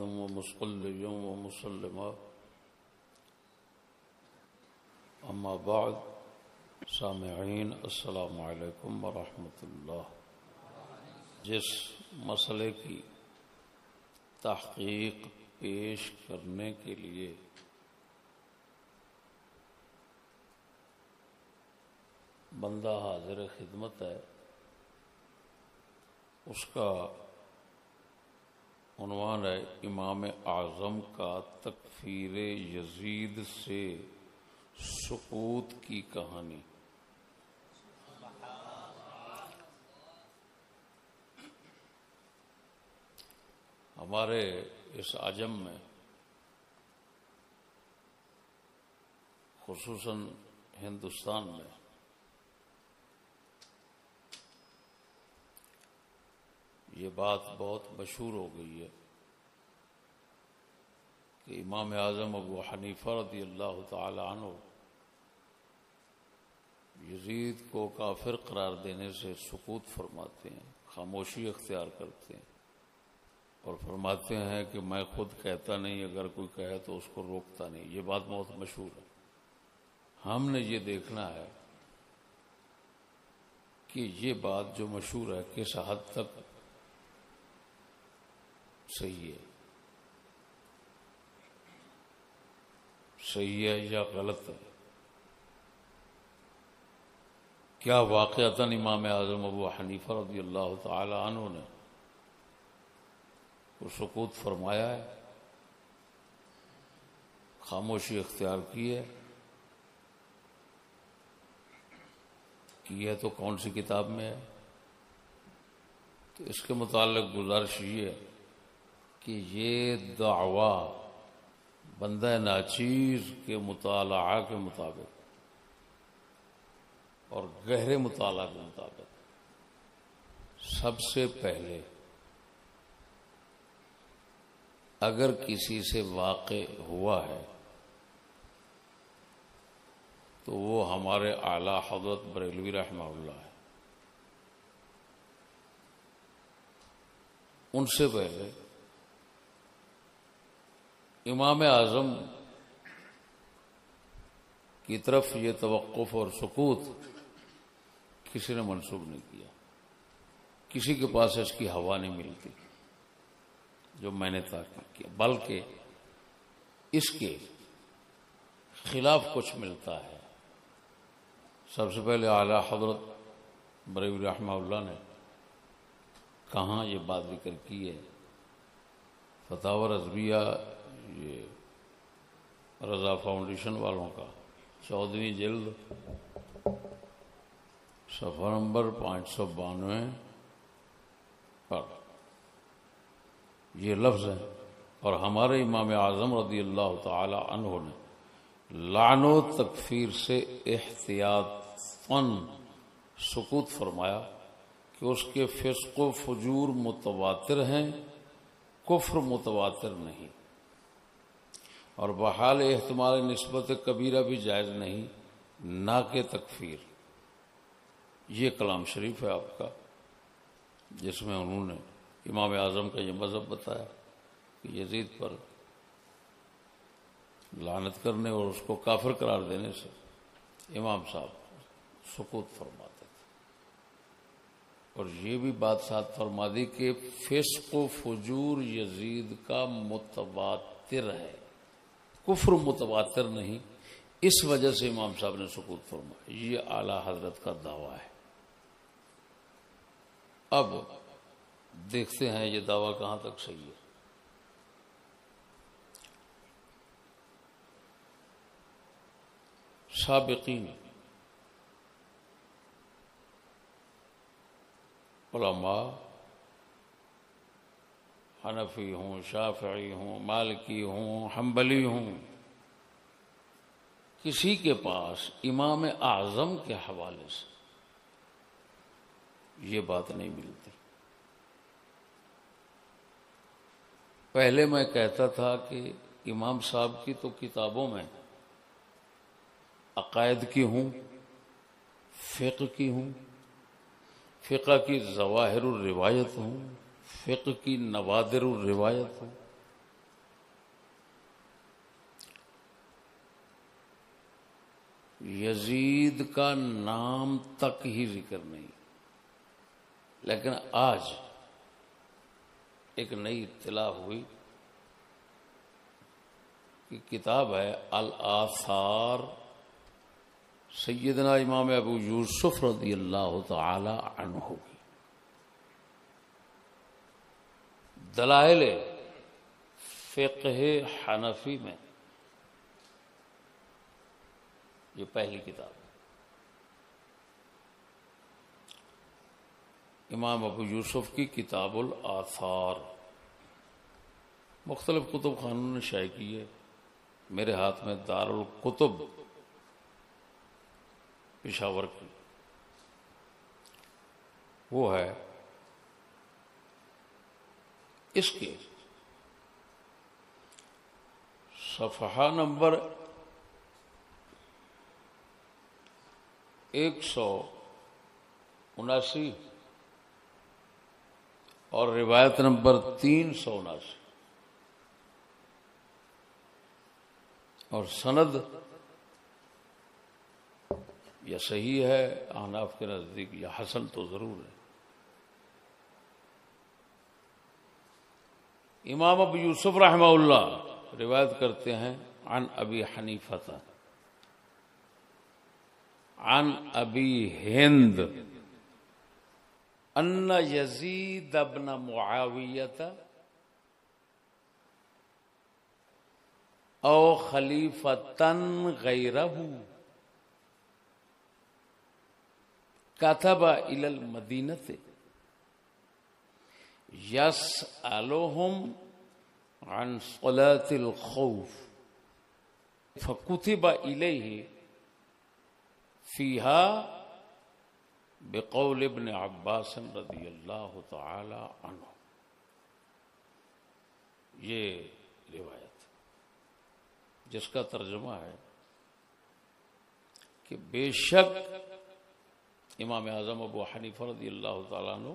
ومصليا ومسلما اما بعد سامعین السلام علیکم ورحمۃ اللہ۔ جس مسئلے کی تحقیق پیش کرنے کے لیے بندہ حاضر خدمت ہے، اس کا عنوان ہے امام اعظم کا تکفیر یزید سے سقوط کی کہانی۔ ہمارے اس عجم میں خصوصاً ہندوستان میں یہ بات بہت مشہور ہو گئی ہے کہ امام اعظم ابو حنیفہ رضی اللہ تعالی عنہ یزید کو کافر قرار دینے سے سکوت فرماتے ہیں، خاموشی اختیار کرتے ہیں اور فرماتے ہیں کہ میں خود کہتا نہیں، اگر کوئی کہے تو اس کو روکتا نہیں۔ یہ بات بہت مشہور ہے۔ ہم نے یہ دیکھنا ہے کہ یہ بات جو مشہور ہے کس حد تک صحیح ہے یا غلط ہے۔ کیا واقعتاً امام اعظم ابو حنیفہ رضی اللہ تعالی عنہ نے کو سکوت فرمایا ہے، خاموشی اختیار کی ہے؟ تو کون سی کتاب میں ہے؟ تو اس کے متعلق گزارش یہ ہے کہ یہ دعویٰ بندہ ناچیز کے مطالعہ کے مطابق اور گہرے مطالعہ کے مطابق سب سے پہلے اگر کسی سے واقع ہوا ہے تو وہ ہمارے اعلی حضرت بریلوی رحمہ اللہ ہے۔ ان سے پہلے امام اعظم کی طرف یہ توقف اور سکوت کسی نے منسوب نہیں کیا، کسی کے پاس اس کی ہوا نہیں ملتی جو میں نے تحقیق کیا، بلکہ اس کے خلاف کچھ ملتا ہے۔ سب سے پہلے اعلی حضرت بریلوی رحمہ اللہ نے کہاں یہ بات ذکر کی ہے؟ فتاوی رضویہ، یہ رضا فاؤنڈیشن والوں کا 14ویں جلد صفحہ نمبر 592 پر یہ لفظ ہے، اور ہمارے امام اعظم رضی اللہ تعالی عنہ نے لعن و تکفیر سے احتیاطاً سکوت فرمایا کہ اس کے فسق و فجور متواتر ہیں، کفر متواتر نہیں، اور بحال احتمال نسبت کبیرہ بھی جائز نہیں، نہ کہ تکفیر۔ یہ کلام شریف ہے آپ کا، جس میں انہوں نے امام اعظم کا یہ مذہب بتایا کہ یزید پر لعنت کرنے اور اس کو کافر قرار دینے سے امام صاحب سکوت فرماتے تھے، اور یہ بھی بات ساتھ فرما دی کہ فسق و فجور یزید کا متواتر ہے، کفر متواتر نہیں، اس وجہ سے امام صاحب نے سکوت فرمایا۔ یہ اعلی حضرت کا دعویٰ ہے۔ اب دیکھتے ہیں یہ دعویٰ کہاں تک صحیح ہے۔ سابقین علماء، حنفی ہوں، شافعی ہوں، مالکی ہوں، حنبلی ہوں، کسی کے پاس امام اعظم کے حوالے سے یہ بات نہیں ملتی۔ پہلے میں کہتا تھا کہ امام صاحب کی تو کتابوں میں عقائد کی ہوں، فقہ کی ہوں، فقہ کی ظواہر الروایت ہوں، فقہ کی نوادر الروایت ہوں، یزید کا نام تک ہی ذکر نہیں. لیکن آج ایک نئی اطلاع ہوئی کہ کتاب ہے الآثار سیدنا امام ابو یوسف رضی اللہ تعالی عنہ کی دلائل فقہ حنفی میں یہ پہلی کتاب ہے. امام ابو یوسف کی کتاب الآثار مختلف کتب خانوں نے شائع کی ہے. میرے ہاتھ میں دار الکتب پشاور کی وہ ہے. اس کے صفحہ نمبر 179 اور روایت نمبر 379 اور سند یا صحیح ہے احناف کے نزدیک یا حسن تو ضرور ہے. امام ابو یوسف رحمہ اللہ روایت کرتے ہیں عن ابی حنیفہ عن ابی ہند ان یزید ابن معاویہ او خلیفۃ غیرہ کتب الی المدینۃ یسألهم عن صلاة الخوف فكتب إليه فيها بقول ابن عباس رضی اللہ تعالی عنہ. یہ روایت جس کا ترجمہ ہے کہ بے شک امام اعظم ابو حنیفہ رضی اللہ تعالیٰ عنہ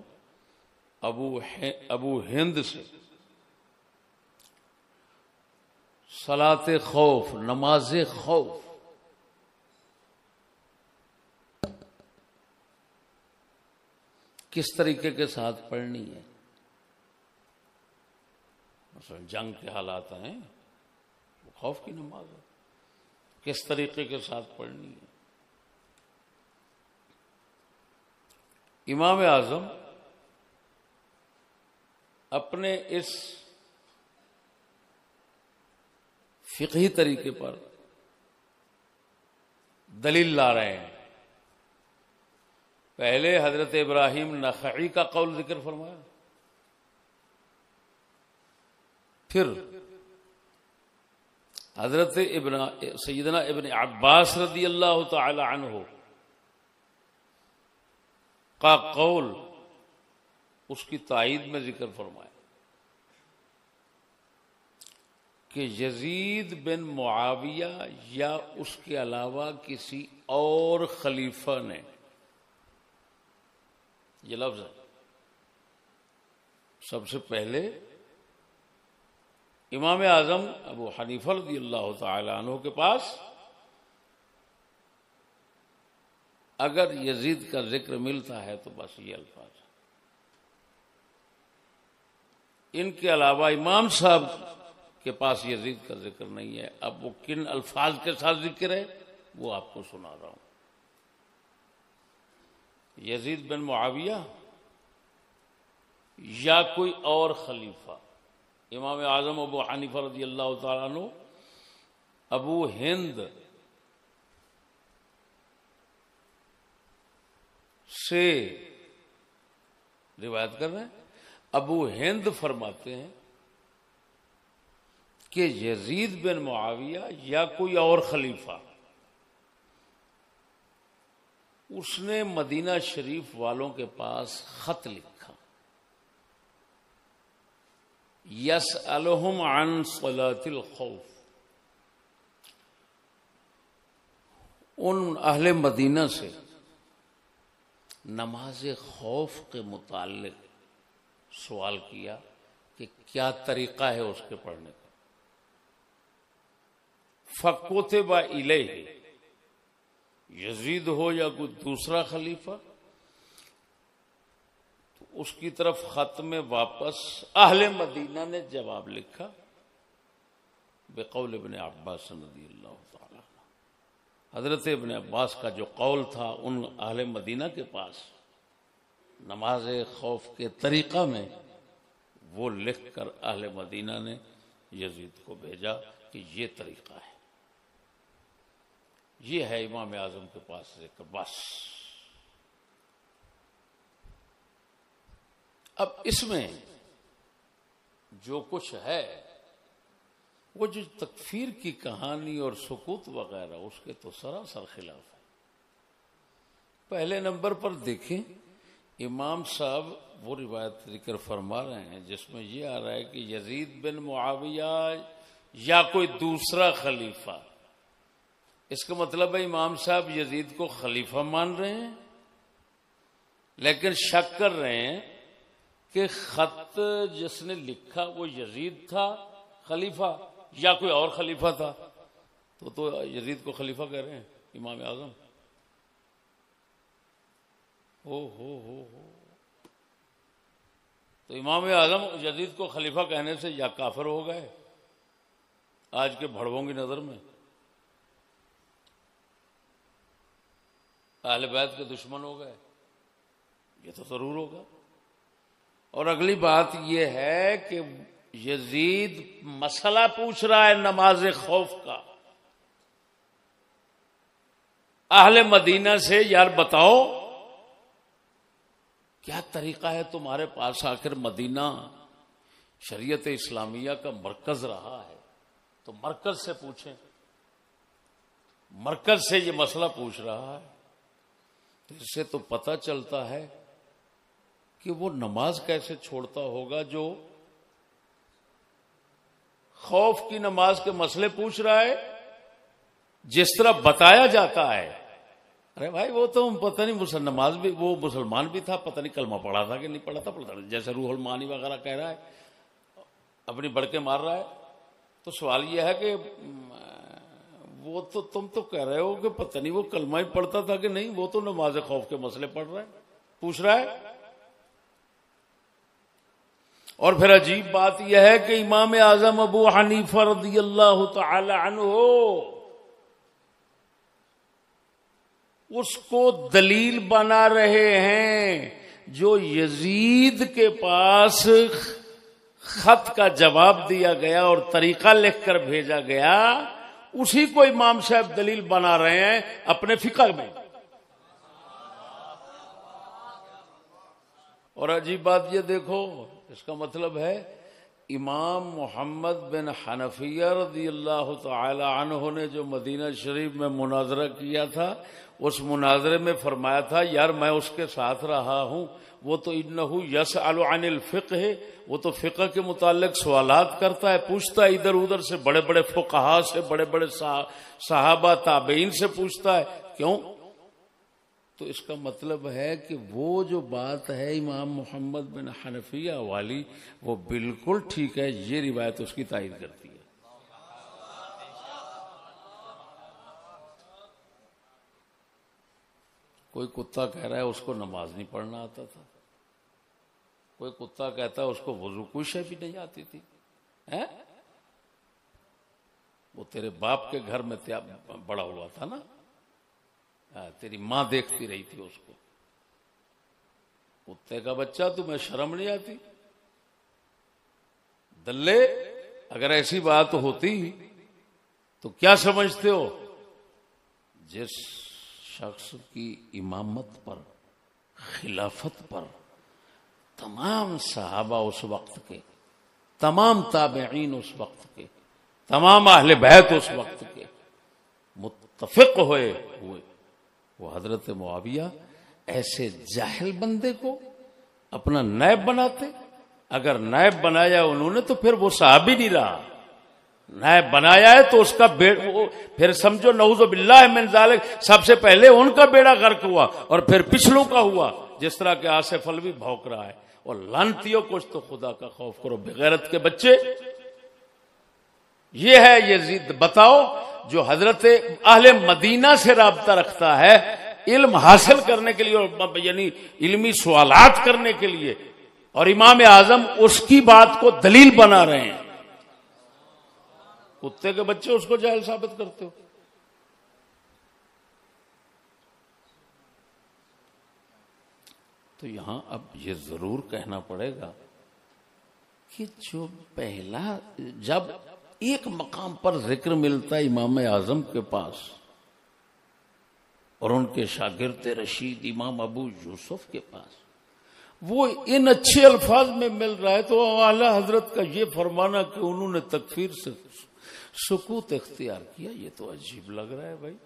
ابو ہند سے صلاۃ خوف نماز خوف کس طریقے کے ساتھ پڑھنی ہے. مثلا جنگ کے حالات ہیں خوف کی نماز ہے کس طریقے کے ساتھ پڑھنی ہے. امام اعظم اپنے اس فقہی طریقے پر دلیل لا رہے ہیں. پہلے حضرت ابراہیم نخعی کا قول ذکر فرمایا, پھر حضرت سیدنا ابن عباس رضی اللہ تعالی عنہ کا قول اس کی تائید میں ذکر فرمایا کہ یزید بن معاویہ یا اس کے علاوہ کسی اور خلیفہ نے, یہ لفظ ہے, سب سے پہلے امام اعظم ابو حنیفہ رضی اللہ تعالی عنہ کے پاس اگر یزید کا ذکر ملتا ہے تو بس یہ الفاظ. ان کے علاوہ امام صاحب کے پاس یزید کا ذکر نہیں ہے. اب وہ کن الفاظ کے ساتھ ذکر ہے وہ آپ کو سنا رہا ہوں. یزید بن معاویہ یا کوئی اور خلیفہ. امام اعظم ابو حنیفہ رضی اللہ تعالیٰ عنہ ابو ہند سے روایت کر رہے ہیں. ابو ہند فرماتے ہیں کہ یزید بن معاویہ یا کوئی اور خلیفہ اس نے مدینہ شریف والوں کے پاس خط لکھا یسألہم عن صلاۃ الخوف. ان اہل مدینہ سے نماز خوف کے متعلق سوال کیا کہ کیا طریقہ ہے اس کے پڑھنے کا. فَكُتِبَ إِلَيْهِ یزید ہو یا کوئی دوسرا خلیفہ، تو اس کی طرف خط میں واپس اہل مدینہ نے جواب لکھا بقول ابن عباس رضی اللہ تعالی عنہ۔ حضرت ابن عباس کا جو قول تھا ان اہل مدینہ کے پاس نماز خوف کے طریقہ میں، وہ لکھ کر اہل مدینہ نے یزید کو بھیجا کہ یہ طریقہ ہے، یہ ہے امام اعظم کے پاس ذکر بس۔ اب اس میں جو کچھ ہے وہ جو تکفیر کی کہانی اور سکوت وغیرہ، اس کے تو سراسر خلاف ہے۔ پہلے نمبر پر دیکھیں، امام صاحب وہ روایت ذکر فرما رہے ہیں جس میں یہ آ رہا ہے کہ یزید بن معاویہ یا کوئی دوسرا خلیفہ، اس کا مطلب ہے امام صاحب یزید کو خلیفہ مان رہے ہیں، لیکن شک کر رہے ہیں کہ خط جس نے لکھا وہ یزید تھا خلیفہ یا کوئی اور خلیفہ تھا، تو یزید کو خلیفہ کہہ رہے ہیں امام اعظم۔ ہو تو امام اعظم یزید کو خلیفہ کہنے سے یا کافر ہو گئے آج کے بھڑووں کی نظر میں، اہل بیت کے دشمن ہو گئے، یہ تو ضرور ہوگا۔ اور اگلی بات یہ ہے کہ یزید مسئلہ پوچھ رہا ہے نماز خوف کا اہل مدینہ سے، یار بتاؤ کیا طریقہ ہے تمہارے پاس؟ آخر مدینہ شریعت اسلامیہ کا مرکز رہا ہے، تو مرکز سے پوچھیں، مرکز سے یہ مسئلہ پوچھ رہا ہے۔ اس سے تو پتہ چلتا ہے کہ وہ نماز کیسے چھوڑتا ہوگا جو خوف کی نماز کے مسئلے پوچھ رہا ہے، جس طرح بتایا جاتا ہے۔ ارے بھائی وہ تو پتہ نہیں نماز بھی، وہ مسلمان بھی تھا، پتہ نہیں کلمہ پڑھا تھا کہ نہیں پڑھا تھا، جیسے روح المعانی وغیرہ کہہ رہا ہے، اپنی بڑکے مار رہا ہے۔ تو سوال یہ ہے کہ وہ تو تم تو کہہ رہے ہو کہ پتہ نہیں وہ کلمہ ہی پڑھتا تھا کہ نہیں، وہ تو نماز خوف کے مسئلے پڑھ رہا ہے، پوچھ رہا ہے۔ اور پھر عجیب بات یہ ہے کہ امام اعظم ابو حنیفہ رضی اللہ تعالی عنہ اس کو دلیل بنا رہے ہیں جو یزید کے پاس خط کا جواب دیا گیا اور طریقہ لکھ کر بھیجا گیا، اسی کو امام صاحب دلیل بنا رہے ہیں اپنے فقہ میں۔ اور عجیب بات یہ دیکھو، اس کا مطلب ہے امام محمد بن حنفیہ رضی اللہ تعالی عنہ نے جو مدینہ شریف میں مناظرہ کیا تھا، اس مناظرے میں فرمایا تھا یار میں اس کے ساتھ رہا ہوں، وہ تو انہو یسأل عن الفقہ، وہ تو فقہ کے متعلق سوالات کرتا ہے، پوچھتا ہے ادھر ادھر سے، بڑے بڑے فقہاء سے، بڑے بڑے صحابہ تابعین سے پوچھتا ہے۔ کیوں؟ تو اس کا مطلب ہے کہ وہ جو بات ہے امام محمد بن حنفیہ والی وہ بالکل ٹھیک ہے، یہ روایت اس کی تائید کرتی ہے۔ کوئی کتا کہہ رہا ہے اس کو نماز نہیں پڑھنا آتا تھا، کوئی کتا کہتا ہے اس کو وضو کوئی شے بھی نہیں آتی تھی، وہ تیرے باپ کے گھر میں بڑا ہوا تھا نا، تیری ماں دیکھتی رہی تھی اس کو، کتے کا بچہ تمہیں شرم نہیں آتی؟ دلے اگر ایسی بات ہوتی تو کیا سمجھتے ہو؟ جس شخص کی امامت پر، خلافت پر تمام صحابہ اس وقت کے، تمام تابعین اس وقت کے، تمام اہل بیت اس وقت کے متفق ہوئے وہ حضرت معاویہ ایسے جاہل بندے کو اپنا نائب بناتے؟ اگر نائب بنایا انہوں نے تو پھر وہ صحابی نہیں رہا، نائب بنایا ہے تو اس کا پھر سمجھو نعوذ باللہ من ذالک، سب سے پہلے ان کا بیڑا غرق ہوا اور پھر پچھلوں کا ہوا، جس طرح کہ آصف الوی بھونک رہا ہے۔ اور لعنتیوں کچھ تو خدا کا خوف کرو، بغیرت کے بچے۔ یہ ہے یزید، بتاؤ جو حضرت اہل مدینہ سے رابطہ رکھتا ہے علم حاصل کرنے کے لیے اور یعنی علمی سوالات کرنے کے لیے، اور امام اعظم اس کی بات کو دلیل بنا رہے ہیں، کتے کے بچے اس کو جاہل ثابت کرتے ہو. تو یہاں اب یہ ضرور کہنا پڑے گا کہ جو پہلا جب ایک مقام پر ذکر ملتا ہے امام اعظم کے پاس اور ان کے شاگرد رشید امام ابو یوسف کے پاس، وہ ان اچھے الفاظ میں مل رہا ہے، تو اعلی حضرت کا یہ فرمانا کہ انہوں نے تکفیر سے سکوت اختیار کیا، یہ تو عجیب لگ رہا ہے بھائی.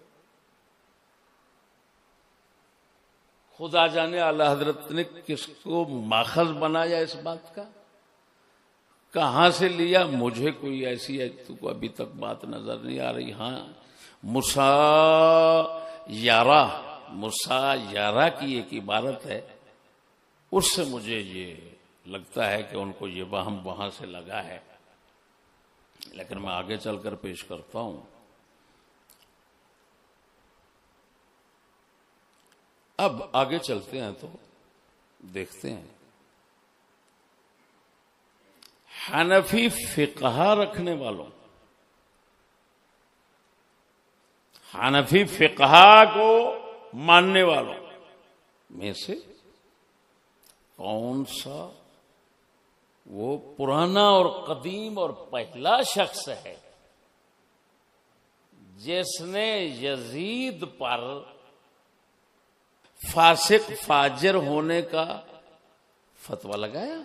خدا جانے اعلی حضرت نے کس کو ماخذ بنایا اس بات کا، کہاں سے لیا، مجھے کوئی ایسی تو ابھی تک بات نظر نہیں آ رہی. ہاں مسایرہ کی ایک عبارت ہے، اس سے مجھے یہ لگتا ہے کہ ان کو یہ وہم وہاں سے لگا ہے، لیکن میں آگے چل کر پیش کرتا ہوں. اب آگے چلتے ہیں تو دیکھتے ہیں حنفی فقہ رکھنے والوں، حنفی فقہ کو ماننے والوں میں سے کون سا وہ پرانا اور قدیم اور پہلا شخص ہے جس نے یزید پر فاسق فاجر ہونے کا فتویٰ لگایا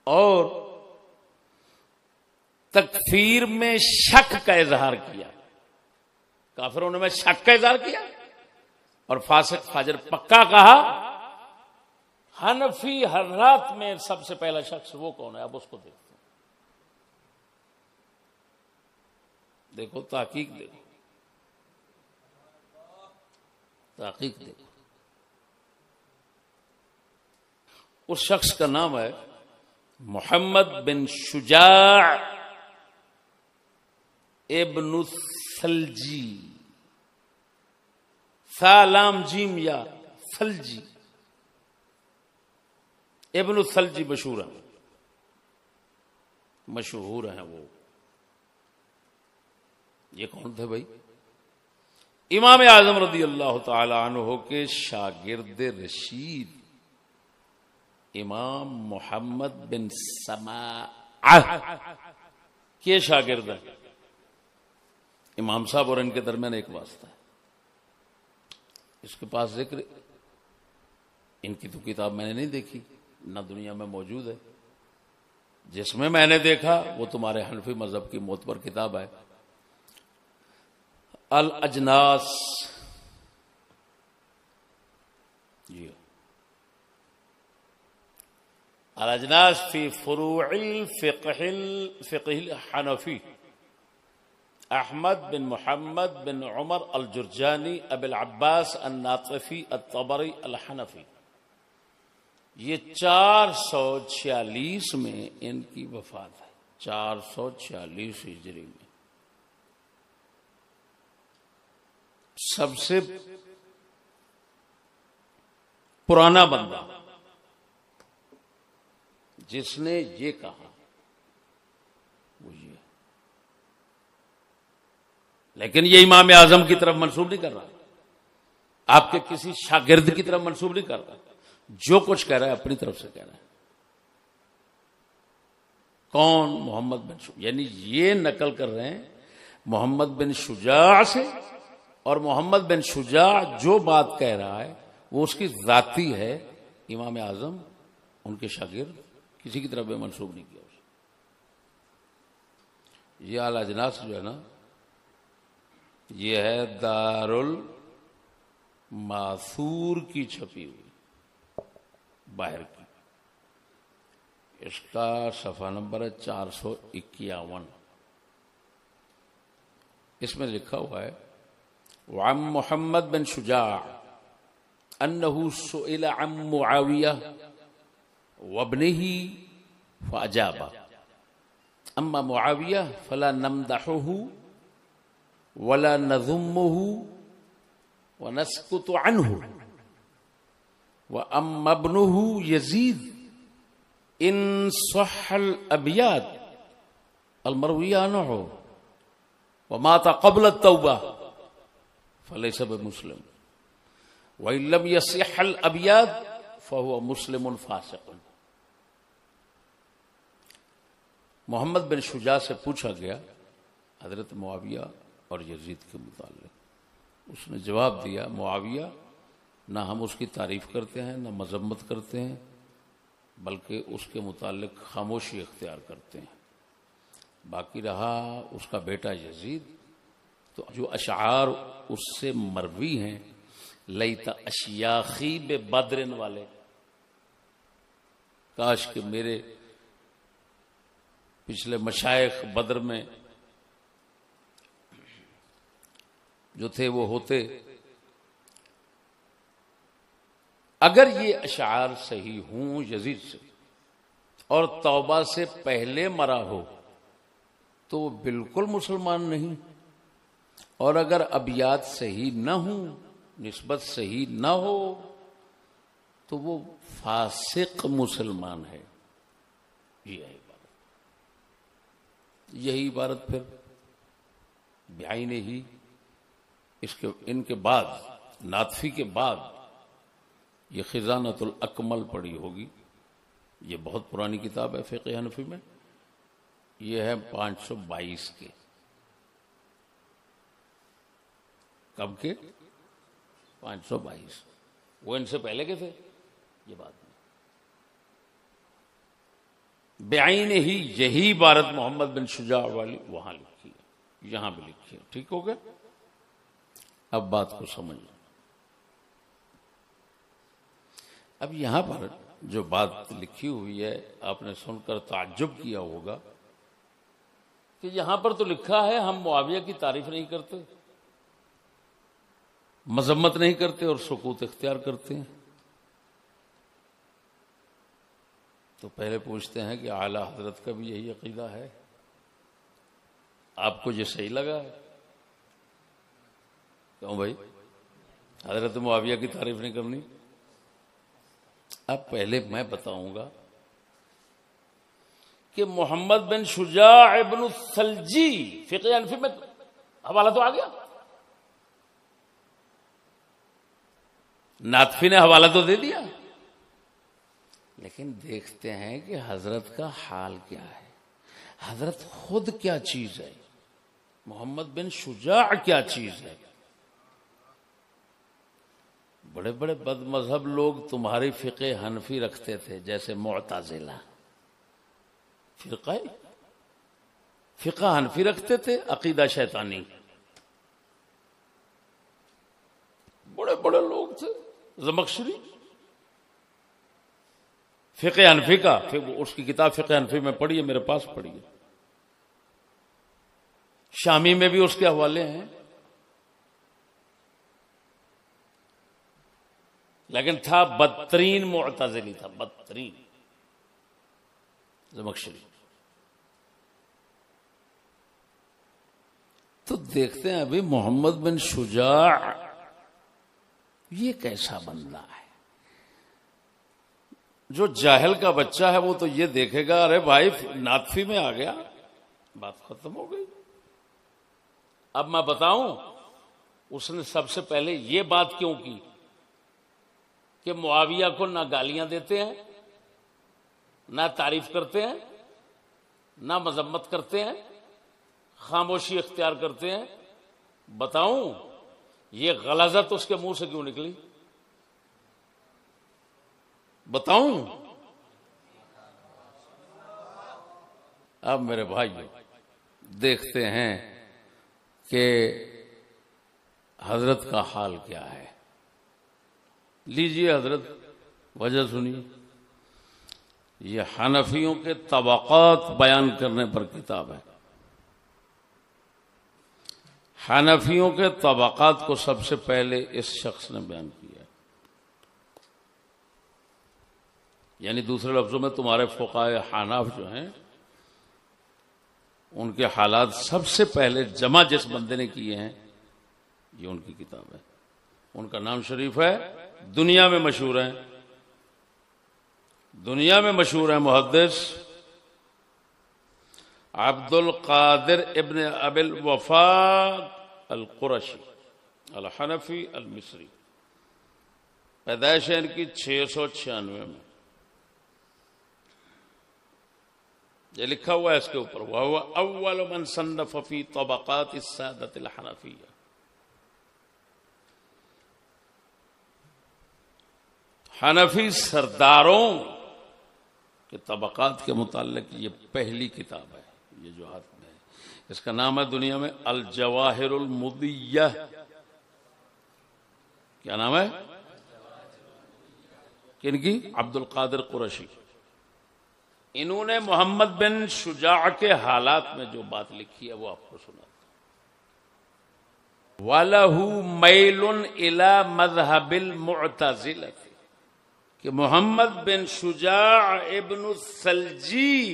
اور تکفیر میں شک کا اظہار کیا، کافر ہونے میں شک کا اظہار کیا اور فاسق فاجر پکا کہا؟ حنفی حضرات میں سب سے پہلا شخص وہ کون ہے؟ اب اس کو دیکھتے ہیں، دیکھو تحقیق دیکھو، تحقیق دیکھو. اس شخص کا نام ہے محمد بن شجاع ابن الثلجی، سالام جیم یا ثلجی، ابن الثلجی مشہور ہیں وہ. یہ کون تھے بھائی؟ امام اعظم رضی اللہ تعالی عنہ کے شاگرد رشید امام محمد بن سماع کے شاگرد ہیں. امام صاحب اور ان کے درمیان ایک واسطہ ہے، اس کے پاس ذکر، ان کی تو کتاب میں نے نہیں دیکھی، نہ دنیا میں موجود ہے. جس میں میں نے دیکھا وہ تمہارے حنفی مذہب کی معتبر کتاب ہے، الاجناس. الاجناس فی فروع الفقہ الحنفی، احمد بن محمد بن عمر الجرجانی ابی العباس الناطفی الطبری الحنفی. یہ 446 میں ان کی وفات ہے، 446 ہجری میں. سب سے پرانا بندہ جس نے یہ کہا وہ یہ، لیکن یہ امام اعظم کی طرف منسوب نہیں کر رہا، آپ کے کسی شاگرد کی طرف منسوب نہیں کر رہا، جو کچھ کہہ رہا ہے اپنی طرف سے کہہ رہا ہے. کون؟ محمد بن شجاع، یعنی یہ نقل کر رہے ہیں محمد بن شجاع سے، اور محمد بن شجاع جو بات کہہ رہا ہے وہ اس کی ذاتی ہے، امام اعظم ان کے شاگرد کسی کی طرف بھی منسوب نہیں کیا اسے. یہ اعلی اجناس جو ہے نا، یہ ہے دار الماثور کی چھپی ہوئی باہر کی، اس کا صفحہ نمبر ہے 451. اس میں لکھا ہوا ہے وعن محمد بن شجاع انه سئل عن معاوية وابنه فأجاب اما معاوية فلا نمدحه ولا نذمه ونسكت عنه وأما ابنه يزيد إن صح الأبيات المروية عنه ومات قبل التوبة فليس بمسلم وإن لم يصح الأبيات فهو مسلم فاسق. محمد بن شجاع سے پوچھا گیا حضرت معاویہ اور یزید کے متعلق. اس نے جواب دیا معاویہ نہ ہم اس کی تعریف کرتے ہیں نہ مذمت کرتے ہیں بلکہ اس کے متعلق خاموشی اختیار کرتے ہیں. باقی رہا اس کا بیٹا یزید تو جو اشعار اس سے مروی ہیں لیت اشیاخی بے بدرن والے، کاش کہ میرے پچھلے مشائخ بدر میں جو تھے وہ ہوتے. اگر یہ اشعار صحیح ہوں یزید سے اور توبہ سے پہلے مرا ہو تو وہ بالکل مسلمان نہیں، اور اگر ابیات صحیح نہ ہوں نسبت صحیح نہ ہو تو وہ فاسق مسلمان ہے. یہ ہے عبارت. یہی عبارت پھر بعین ہی ان کے بعد ناطفی کے بعد یہ خزانۃ الاکمل پڑھی ہوگی. یہ بہت پرانی کتاب ہے فقہ حنفی میں. یہ ہے 522 کے. کب کے؟ 522. وہ ان سے پہلے کے تھے. یہ بات نہیں. بعین ہی یہی عبارت محمد بن شجاع والی وہاں لکھی ہے، یہاں بھی لکھی ہے. ٹھیک ہو گیا؟ اب بات کو سمجھ لیں. اب یہاں پر جو بات لکھی ہوئی ہے آپ نے سن کر تعجب کیا ہوگا کہ یہاں پر تو لکھا ہے ہم معاویہ کی تعریف نہیں کرتے، مذمت نہیں کرتے اور سکوت اختیار کرتے ہیں. تو پہلے پوچھتے ہیں کہ اعلی حضرت کا بھی یہی عقیدہ ہے؟ آپ کو یہ صحیح لگا ہے؟ کیوں بھائی حضرت معاویہ کی تعریف نہیں کرنی؟ اب پہلے میں بتاؤں گا کہ محمد بن شجاع ابن الثلجی فقہ حنفی میں حوالہ تو آ گیا، ناطفی نے حوالہ تو دے دیا، لیکن دیکھتے ہیں کہ حضرت کا حال کیا ہے، حضرت خود کیا چیز ہے، محمد بن شجاع کیا چیز ہے. بڑے بڑے بد مذہب لوگ تمہاری فقہ حنفی رکھتے تھے، جیسے معتزلہ فقہ حنفی رکھتے تھے، عقیدہ شیطانی. بڑے بڑے لوگ تھے. زمخشری فقہ حنفی کا، اس کی کتاب فقہ حنفی میں پڑھی ہے، میرے پاس پڑھی ہے. شامی میں بھی اس کے حوالے ہیں، لیکن تھا بدترین معتزلی، تھا بدترین زمخشری. تو دیکھتے ہیں ابھی محمد بن شجاع یہ کیسا بندہ ہے. جو جاہل کا بچہ ہے وہ تو یہ دیکھے گا ارے بھائی ناطفی میں آ گیا، بات ختم ہو گئی. اب میں بتاؤں اس نے سب سے پہلے یہ بات کیوں کی کہ معاویہ کو نہ گالیاں دیتے ہیں، نہ تعریف کرتے ہیں، نہ مذمت کرتے ہیں، خاموشی اختیار کرتے ہیں. بتاؤں یہ غلاظت اس کے منہ سے کیوں نکلی؟ بتاؤں؟ اب میرے بھائی دیکھتے ہیں کہ حضرت کا حال کیا ہے. لیجئے حضرت وجہ سنیے. یہ حنفیوں کے طبقات بیان کرنے پر کتاب ہے. حنفیوں کے طبقات کو سب سے پہلے اس شخص نے بیان کیا ہے. یعنی دوسرے لفظوں میں تمہارے فقہائے حناف جو ہیں ان کے حالات سب سے پہلے جمع جس بندے نے کیے ہیں یہ ان کی کتاب ہے. ان کا نام شریف ہے, دنیا میں مشہور ہیں, دنیا میں مشہور ہیں محدث عبد القادر ابن ابی الوفا القرشی الحنفی المصری. پیدائش ہے ان کی 696 میں. یہ لکھا ہوا ہے اس کے اوپر, وَهُوَ أَوَّلُ مَنْ صَنَّفَ فِي طَبَقَاتِ السَّادَةِ الْحَنَفِيَّةِ. حنفی سرداروں کے طبقات کے متعلق یہ پہلی کتاب ہے, یہ جو ہاتھ میں ہے. اس کا نام ہے دنیا میں الجواہر المضیہ. کیا نام ہے؟ کن کی؟ عبد القادر قرشی. انہوں نے محمد بن شجاع کے حالات میں جو بات لکھی ہے وہ آپ کو سنا. وَلَهُ مَيْلٌ إِلَى مَذْهَبِ الْمُعْتَزِلَةِ, کہ محمد بن شجاع ابن الثلجی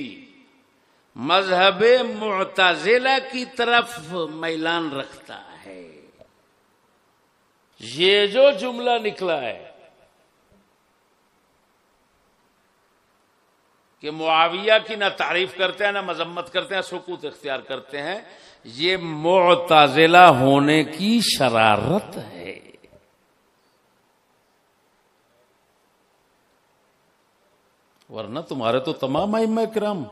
مذہب معتزلہ کی طرف میلان رکھتا ہے. یہ جو جملہ نکلا ہے کہ معاویہ کی نہ تعریف کرتے ہیں نہ مذمت کرتے ہیں, سکوت اختیار کرتے ہیں, یہ معتزلہ ہونے کی شرارت ہے. ورنہ تمہارے تو تمام ائمہ کرام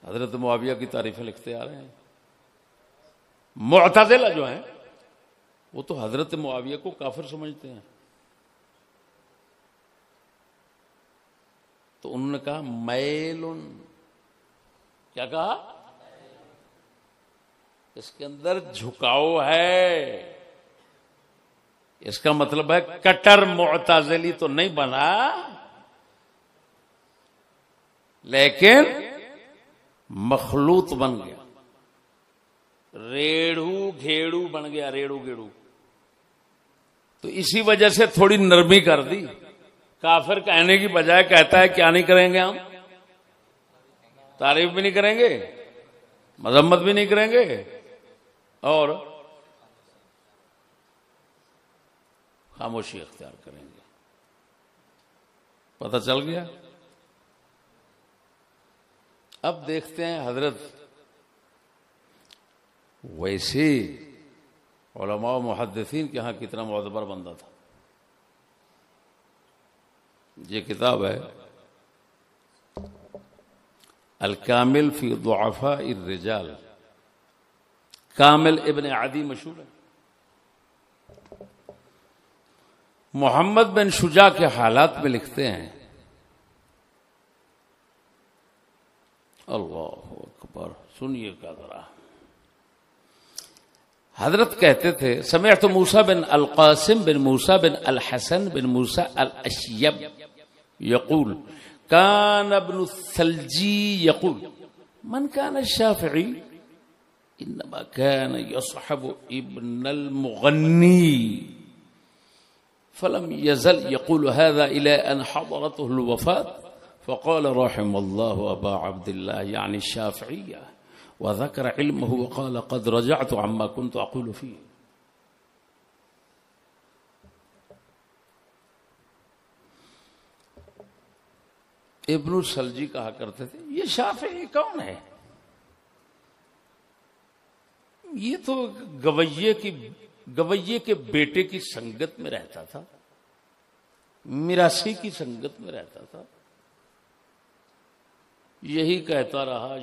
حضرت معاویہ کی تعریفیں لکھتے آ رہے ہیں. معتزلہ جو ہیں وہ تو حضرت معاویہ کو کافر سمجھتے ہیں. تو انہوں نے کہا میلن, کیا کہا؟ اس کے اندر جھکاؤ ہے. اس کا مطلب ہے کٹر معتزلی تو نہیں بنا, لیکن مخلوط بن گیا, ریڑھو گھیڑو بن گیا, ریڑھو گھیڑو. تو اسی وجہ سے تھوڑی نرمی کر دی. کافر کہنے کی بجائے کہتا ہے کیا نہیں کریں گے, ہم تعریف بھی نہیں کریں گے, مذمت بھی نہیں کریں گے, اور خاموشی اختیار کریں گے. پتہ چل گیا. اب دیکھتے ہیں حضرت ویسے علماء و محدثین کے ہاں کتنا معتبر بندہ تھا. یہ کتاب ہے الکامل فی ضعفاء الرجال, کامل ابن عدی مشہور ہے. محمد بن شجاع کے حالات میں لکھتے ہیں, اللہ اکبر, سنیے کیا ذرا. حضرت کہتے تھے سمعت موسیٰ بن القاسم بن موسیٰ بن الحسن بن موسیٰ الاشیب یقول کان ابن الثلجی یقول من کان الشافعی انما کان یصحب ابن المغنی فلم يزل يقول هذا إلى أن حضرته الوفاة فقال رحم الله أبا عبد الله يعني الشافعية وذكر علمه وقال قد رجعت عما كنت أقول فيه. ابن السلجی کہا کرتے تھے یہ شافعی کون ہے؟ یہ تو گویے کے بیٹے کی سنگت میں رہتا تھا, میراثی کی سنگت میں رہتا تھا. یہی کہتا رہا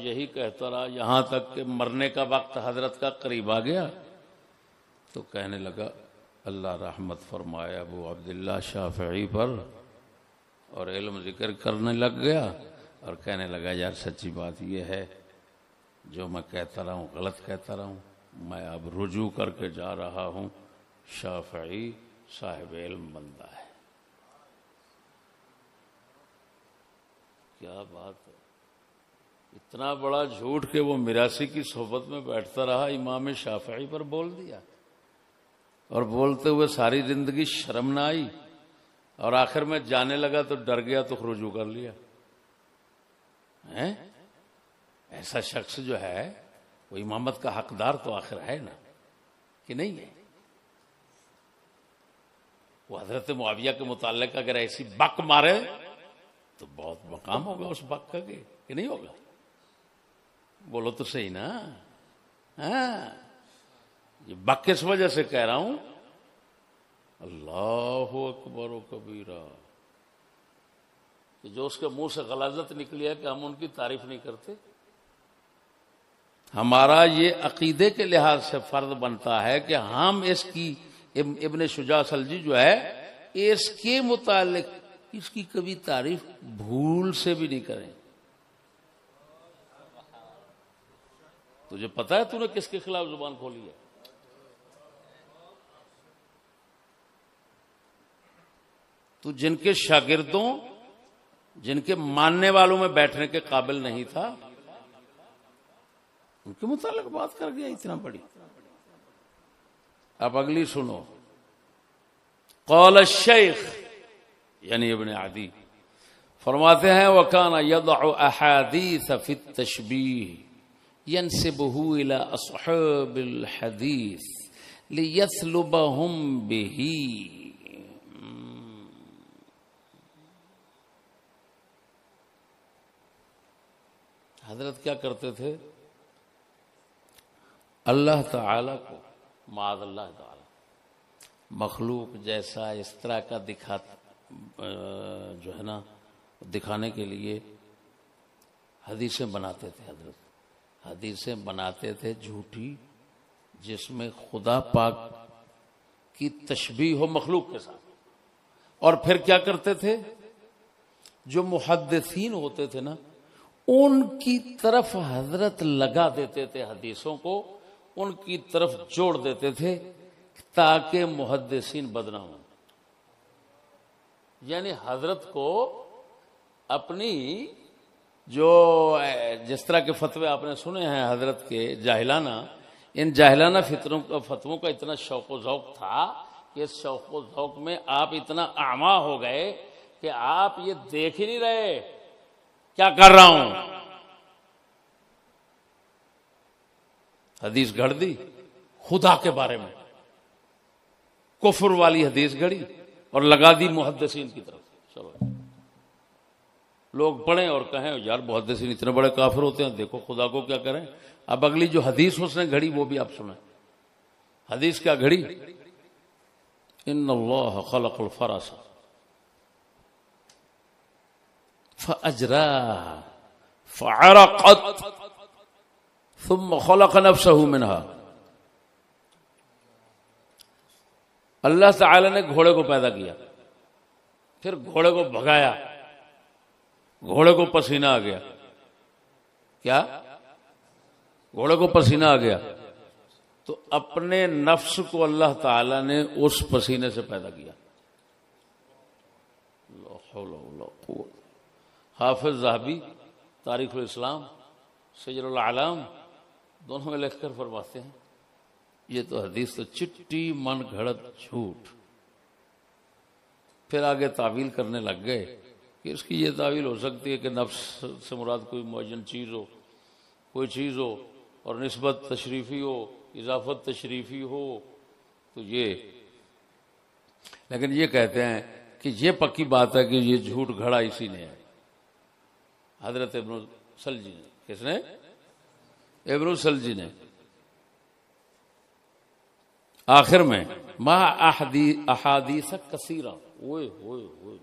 یہاں تک کہ مرنے کا وقت حضرت کا قریب آ گیا تو کہنے لگا اللہ رحمت فرمائے ابو عبداللہ شافعی پر, اور علم ذکر کرنے لگ گیا اور کہنے لگا یار سچی بات یہ ہے جو میں کہتا رہا ہوں غلط کہتا رہا ہوں, میں اب رجوع کر کے جا رہا ہوں, شافعی صاحب علم بندہ ہے. کیا بات ہے, اتنا بڑا جھوٹ کہ وہ میراثی کی صحبت میں بیٹھتا رہا, امام شافعی پر بول دیا, اور بولتے ہوئے ساری زندگی شرم نہ آئی, اور آخر میں جانے لگا تو ڈر گیا تو رجوع کر لیا. ایسا شخص جو ہے وہ امامت کا حقدار تو آخر ہے نا کہ نہیں ہے؟ وہ حضرت معاویہ کے متعلق اگر ایسی بک مارے تو بہت مقام ہوگا اس بک کا کہ نہیں ہوگا؟ بولو تو صحیح نا. ہاں یہ بک کس وجہ سے کہہ رہا ہوں؟ اللہ اکبر و کبیرہ، کہ جو اس کے منہ سے غلاظت نکلی ہے کہ ہم ان کی تعریف نہیں کرتے. ہمارا یہ عقیدے کے لحاظ سے فرض بنتا ہے کہ ہم اس کی ابن شجاع سلجی جو ہے اس کے متعلق اس کی کبھی تعریف بھول سے بھی نہیں کریں. تجھے پتا ہے تو نے کس کے خلاف زبان کھولی ہے؟ تو جن کے شاگردوں، جن کے ماننے والوں میں بیٹھنے کے قابل نہیں تھا ان کے متعلق بات کر گیا اتنا بڑی. اب اگلی سنو. قال الشیخ یعنی ابن عدی فرماتے ہیں وَكَانَ يَضَعُ أَحَادِيثَ فِي التَّشْبِيهِ يَنْسِبُهُ إِلَى أَصْحَابِ الْحَدِيثِ لِيَثْلُبَهُمْ بِهِ. حضرت کیا کرتے تھے؟ اللہ تعالی کو معاذ اللہ تعالی مخلوق جیسا اس طرح کا جو ہے نا دکھانے کے لیے حدیثیں بناتے تھے. حضرت حدیثیں بناتے تھے جھوٹی، جس میں خدا پاک کی تشبیہ ہو مخلوق کے ساتھ. اور پھر کیا کرتے تھے؟ جو محدثین ہوتے تھے نا ان کی طرف حضرت لگا دیتے تھے، حدیثوں کو ان کی طرف جوڑ دیتے تھے تاکہ محدثین بدنام ہوں. یعنی حضرت کو اپنی جو جس طرح کے فتوے آپ نے سنے ہیں حضرت کے جاہلانہ، ان جاہلانہ فتووں کا اتنا شوق و ذوق تھا کہ اس شوق و ذوق میں آپ اتنا اعمیٰ ہو گئے کہ آپ یہ دیکھ ہی نہیں رہے کیا کر رہا ہوں. حدیث گھڑ دی خدا کے بارے میں، کفر والی حدیث گھڑی اور لگا دی محدثین کی طرف. چلو لوگ پڑھیں اور کہیں یار محدثین اتنے بڑے کافر ہوتے ہیں، دیکھو خدا کو کیا کریں. اب اگلی جو حدیث اس نے گھڑی وہ بھی آپ سنیں. حدیث کیا گھڑی؟ ان اللہ خلق الفرس فأجراها فعرقت ثم خلق نفسه منها. اللہ تعالی نے گھوڑے کو پیدا کیا، پھر گھوڑے کو بھگایا، گھوڑے کو پسینہ آ گیا. کیا؟ گھوڑے کو پسینہ آ گیا تو اپنے نفس کو اللہ تعالی نے اس پسینے سے پیدا کیا. لا حول ولا قوت. حافظ ذہبی تاریخ الاسلام سجل الاعلام دونوں میں لکھ کر فرماتے ہیں یہ تو حدیث تو چٹی من گھڑت جھوٹ. پھر آگے تعویل کرنے لگ گئے کہ اس کی یہ تعویل ہو سکتی ہے کہ نفس سے مراد کوئی معین چیز ہو، کوئی چیز ہو اور نسبت تشریفی ہو، اضافت تشریفی ہو. تو یہ لیکن یہ کہتے ہیں کہ یہ پکی بات ہے کہ یہ جھوٹ گھڑا اسی نے ہے، حضرت ابن سلجی نے. کس نے؟ ابن سلجی نے. آخر میں ما احادیث کثیرہ، اوئے ہوئے ہوئے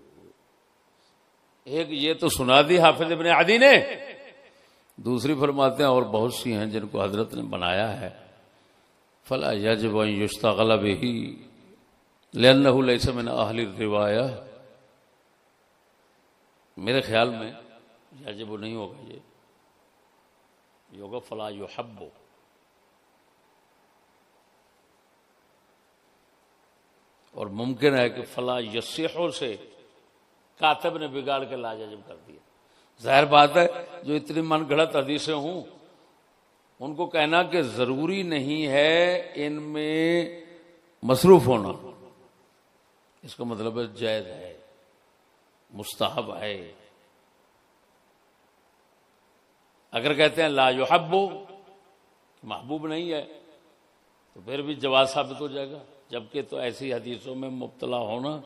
ایک یہ تو سنا دی حافظ ابن عدی نے، دوسری فرماتے ہیں اور بہت سی ہیں جن کو حضرت نے بنایا ہے. فلا یجب ان یشتغل بہ لانہ لیس من اہل الروایہ. میرے خیال میں یجب نہیں ہوگا، یہ ہوگا فلا یحب. اور ممکن ہے کہ فلا یصح سے کاتب نے بگاڑ کے لاجب کر دیا. ظاہر بات ہے جو اتنی من گھڑت حدیثیں ہوں ان کو کہنا کہ ضروری نہیں ہے ان میں مصروف ہونا، اس کا مطلب ہے جائز ہے، مستحب ہے. اگر کہتے ہیں لا یحب محبوب نہیں ہے تو پھر بھی جواز ثابت ہو جائے گا، جبکہ تو ایسی حدیثوں میں مبتلا ہونا،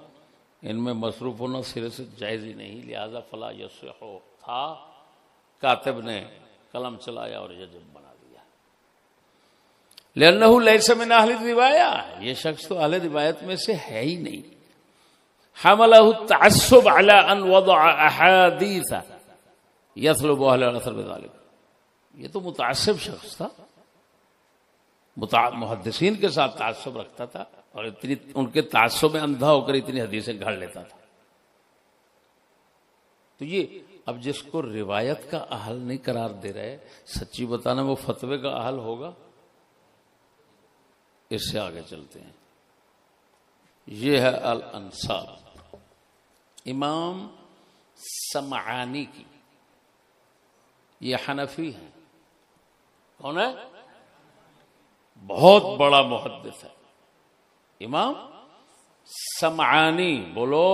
ان میں مصروف ہونا سرے سے جائز ہی نہیں، لہذا فلا یصح تھا، کاتب نے قلم چلایا اور یجب بنا دیا۔ لأنه ليس من اہل الروایہ، یہ شخص تو اہل روایت میں سے ہے ہی نہیں۔ حملہ التعصب على ان وضع احادیث یطلب اہل الاثر بذلك، یہ تو متعصب شخص تھا، محدثین کے ساتھ تعصب رکھتا تھا اور ان کے تعصب میں اندھا ہو کر اتنی حدیثیں گھڑ لیتا تھا۔ تو یہ اب جس کو روایت کا اہل نہیں قرار دے رہے، سچی بتانا وہ فتوے کا اہل ہوگا؟ اس سے آگے چلتے ہیں۔ یہ ہے الانصاب، امام سمعانی کی، یہ حنفی ہے۔ کون ہے؟ بہت بڑا محدث ہے امام سمعانی، بولو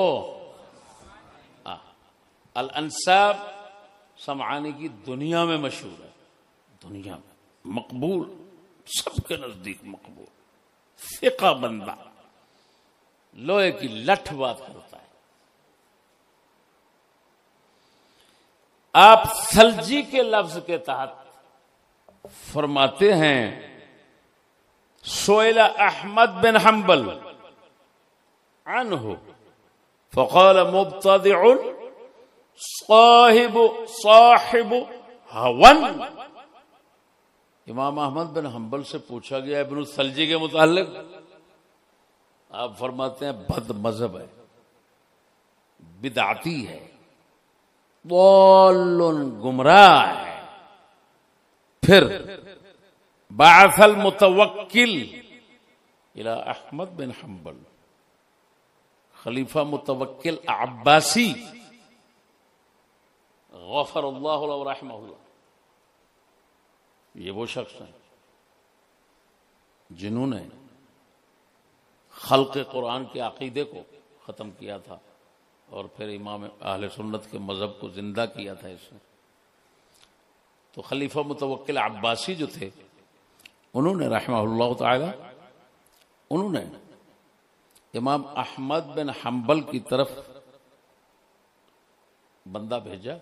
الانساب سمعانی کی دنیا میں مشہور ہے، دنیا میں مقبول، سب کے نزدیک مقبول، ثقہ بندہ، لوہے کی لٹھ بات کرتا ہے۔ آپ ثلجی کے لفظ کے تحت فرماتے ہیں سئل احمد بن حنبل عنہ فقال مبتدع صاحب ہون۔ امام احمد بن حنبل سے پوچھا گیا ابن الثلجی کے متعلق، آپ فرماتے ہیں بد مذہب ہے، بدعتی ہے، ضال گمراہ ہے۔ پھر بعث المتوکل الى احمد بن حنبل، خلیفہ متوکل عباسی غفر اللہ له ورحمہ اللہ، یہ وہ شخص ہیں جنہوں نے خلق قرآن کے عقیدے کو ختم کیا تھا اور پھر امام اہل سنت کے مذہب کو زندہ کیا تھا اس نے۔ تو خلیفہ متوکل عباسی جو تھے، انہوں نے رحمہ اللہ تعالی، انہوں نے امام احمد بن حنبل کی طرف بندہ بھیجا،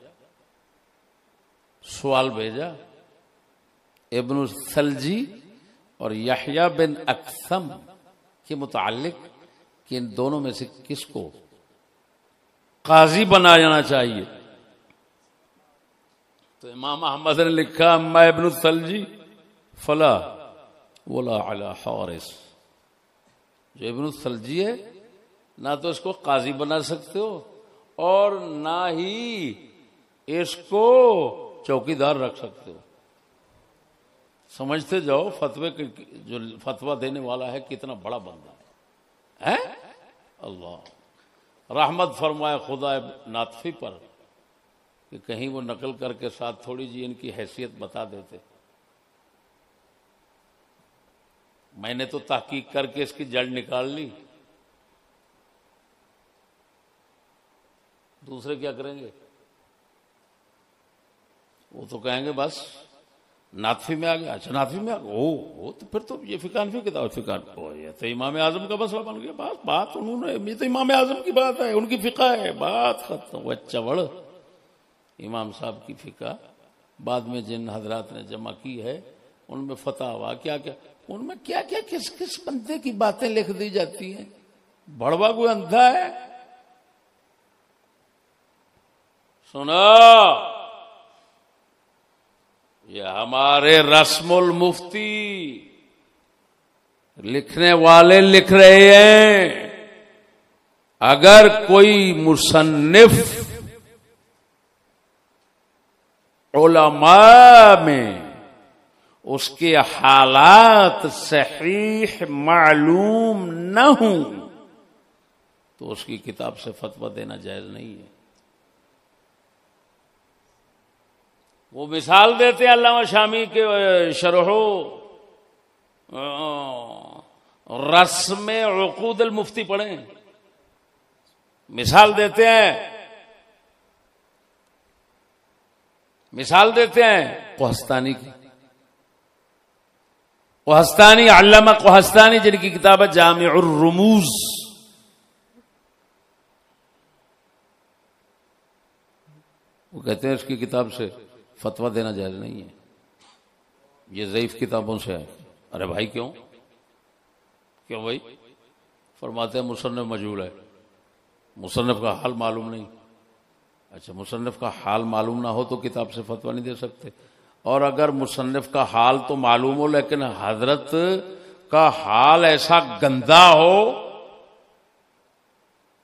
سوال بھیجا ابن الثلجی اور یحییٰ بن اکثم کے متعلق کہ ان دونوں میں سے کس کو قاضی بنا جانا چاہیے۔ تو امام احمد نے لکھا اما ابن الثلجی فلا ولا علی حارث، جو ابن الثلجی ہے نہ تو اس کو قاضی بنا سکتے ہو اور نہ ہی اس کو چوکیدار رکھ سکتے ہو۔ سمجھتے جاؤ فتوے جو فتویٰ دینے والا ہے کتنا بڑا بندہ ہے۔ اللہ رحمت فرمائے خدا ناطفی پر کہ کہیں وہ نقل کر کے ساتھ تھوڑی جی ان کی حیثیت بتا دیتے۔ میں نے تو تحقیق کر کے اس کی جڑ نکال لی، دوسرے کیا کریں گے؟ وہ تو کہیں گے بس ناطفی میں آ گیا، اچھا ناطفی میں آ گیا، او تو پھر تو یہ فقہ کتاب فقہ، یہ تو امام اعظم کا مسئلہ بن گیا، بات انہوں نے، یہ تو امام اعظم کی بات ہے، ان کی فقہ ہے، بات ختم۔ وہ چوڑ امام صاحب کی فقہ بعد میں جن حضرات نے جمع کی ہے ان میں فتاوا کیا کیا، ان میں کیا کیا کس کس بندے کی باتیں لکھ دی جاتی ہیں۔ بڑوا کوئی اندھا ہے؟ سنا، یہ ہمارے رسم المفتی لکھنے والے لکھ رہے ہیں، اگر کوئی مصنف علماء میں اس کے حالات صحیح معلوم نہ ہوں تو اس کی کتاب سے فتویٰ دینا جائز نہیں ہے۔ وہ مثال دیتے ہیں علامہ شامی کے شرح رسم عقود المفتی پڑھیں، مثال دیتے ہیں مثال دیتے ہیں قحطانی کی، قحطانی علامہ قحطانی جن کی کتاب ہے جامع الرموز، وہ کہتے ہیں اس کی کتاب سے فتویٰ دینا جائز نہیں ہے، یہ ضعیف کتابوں سے ہے۔ ارے بھائی کیوں بھائی؟ فرماتے ہیں مصنف مجہول ہے، مصنف کا حال معلوم نہیں۔ اچھا، مصنف کا حال معلوم نہ ہو تو کتاب سے فتویٰ نہیں دے سکتے، اور اگر مصنف کا حال تو معلوم ہو لیکن حضرت کا حال ایسا گندا ہو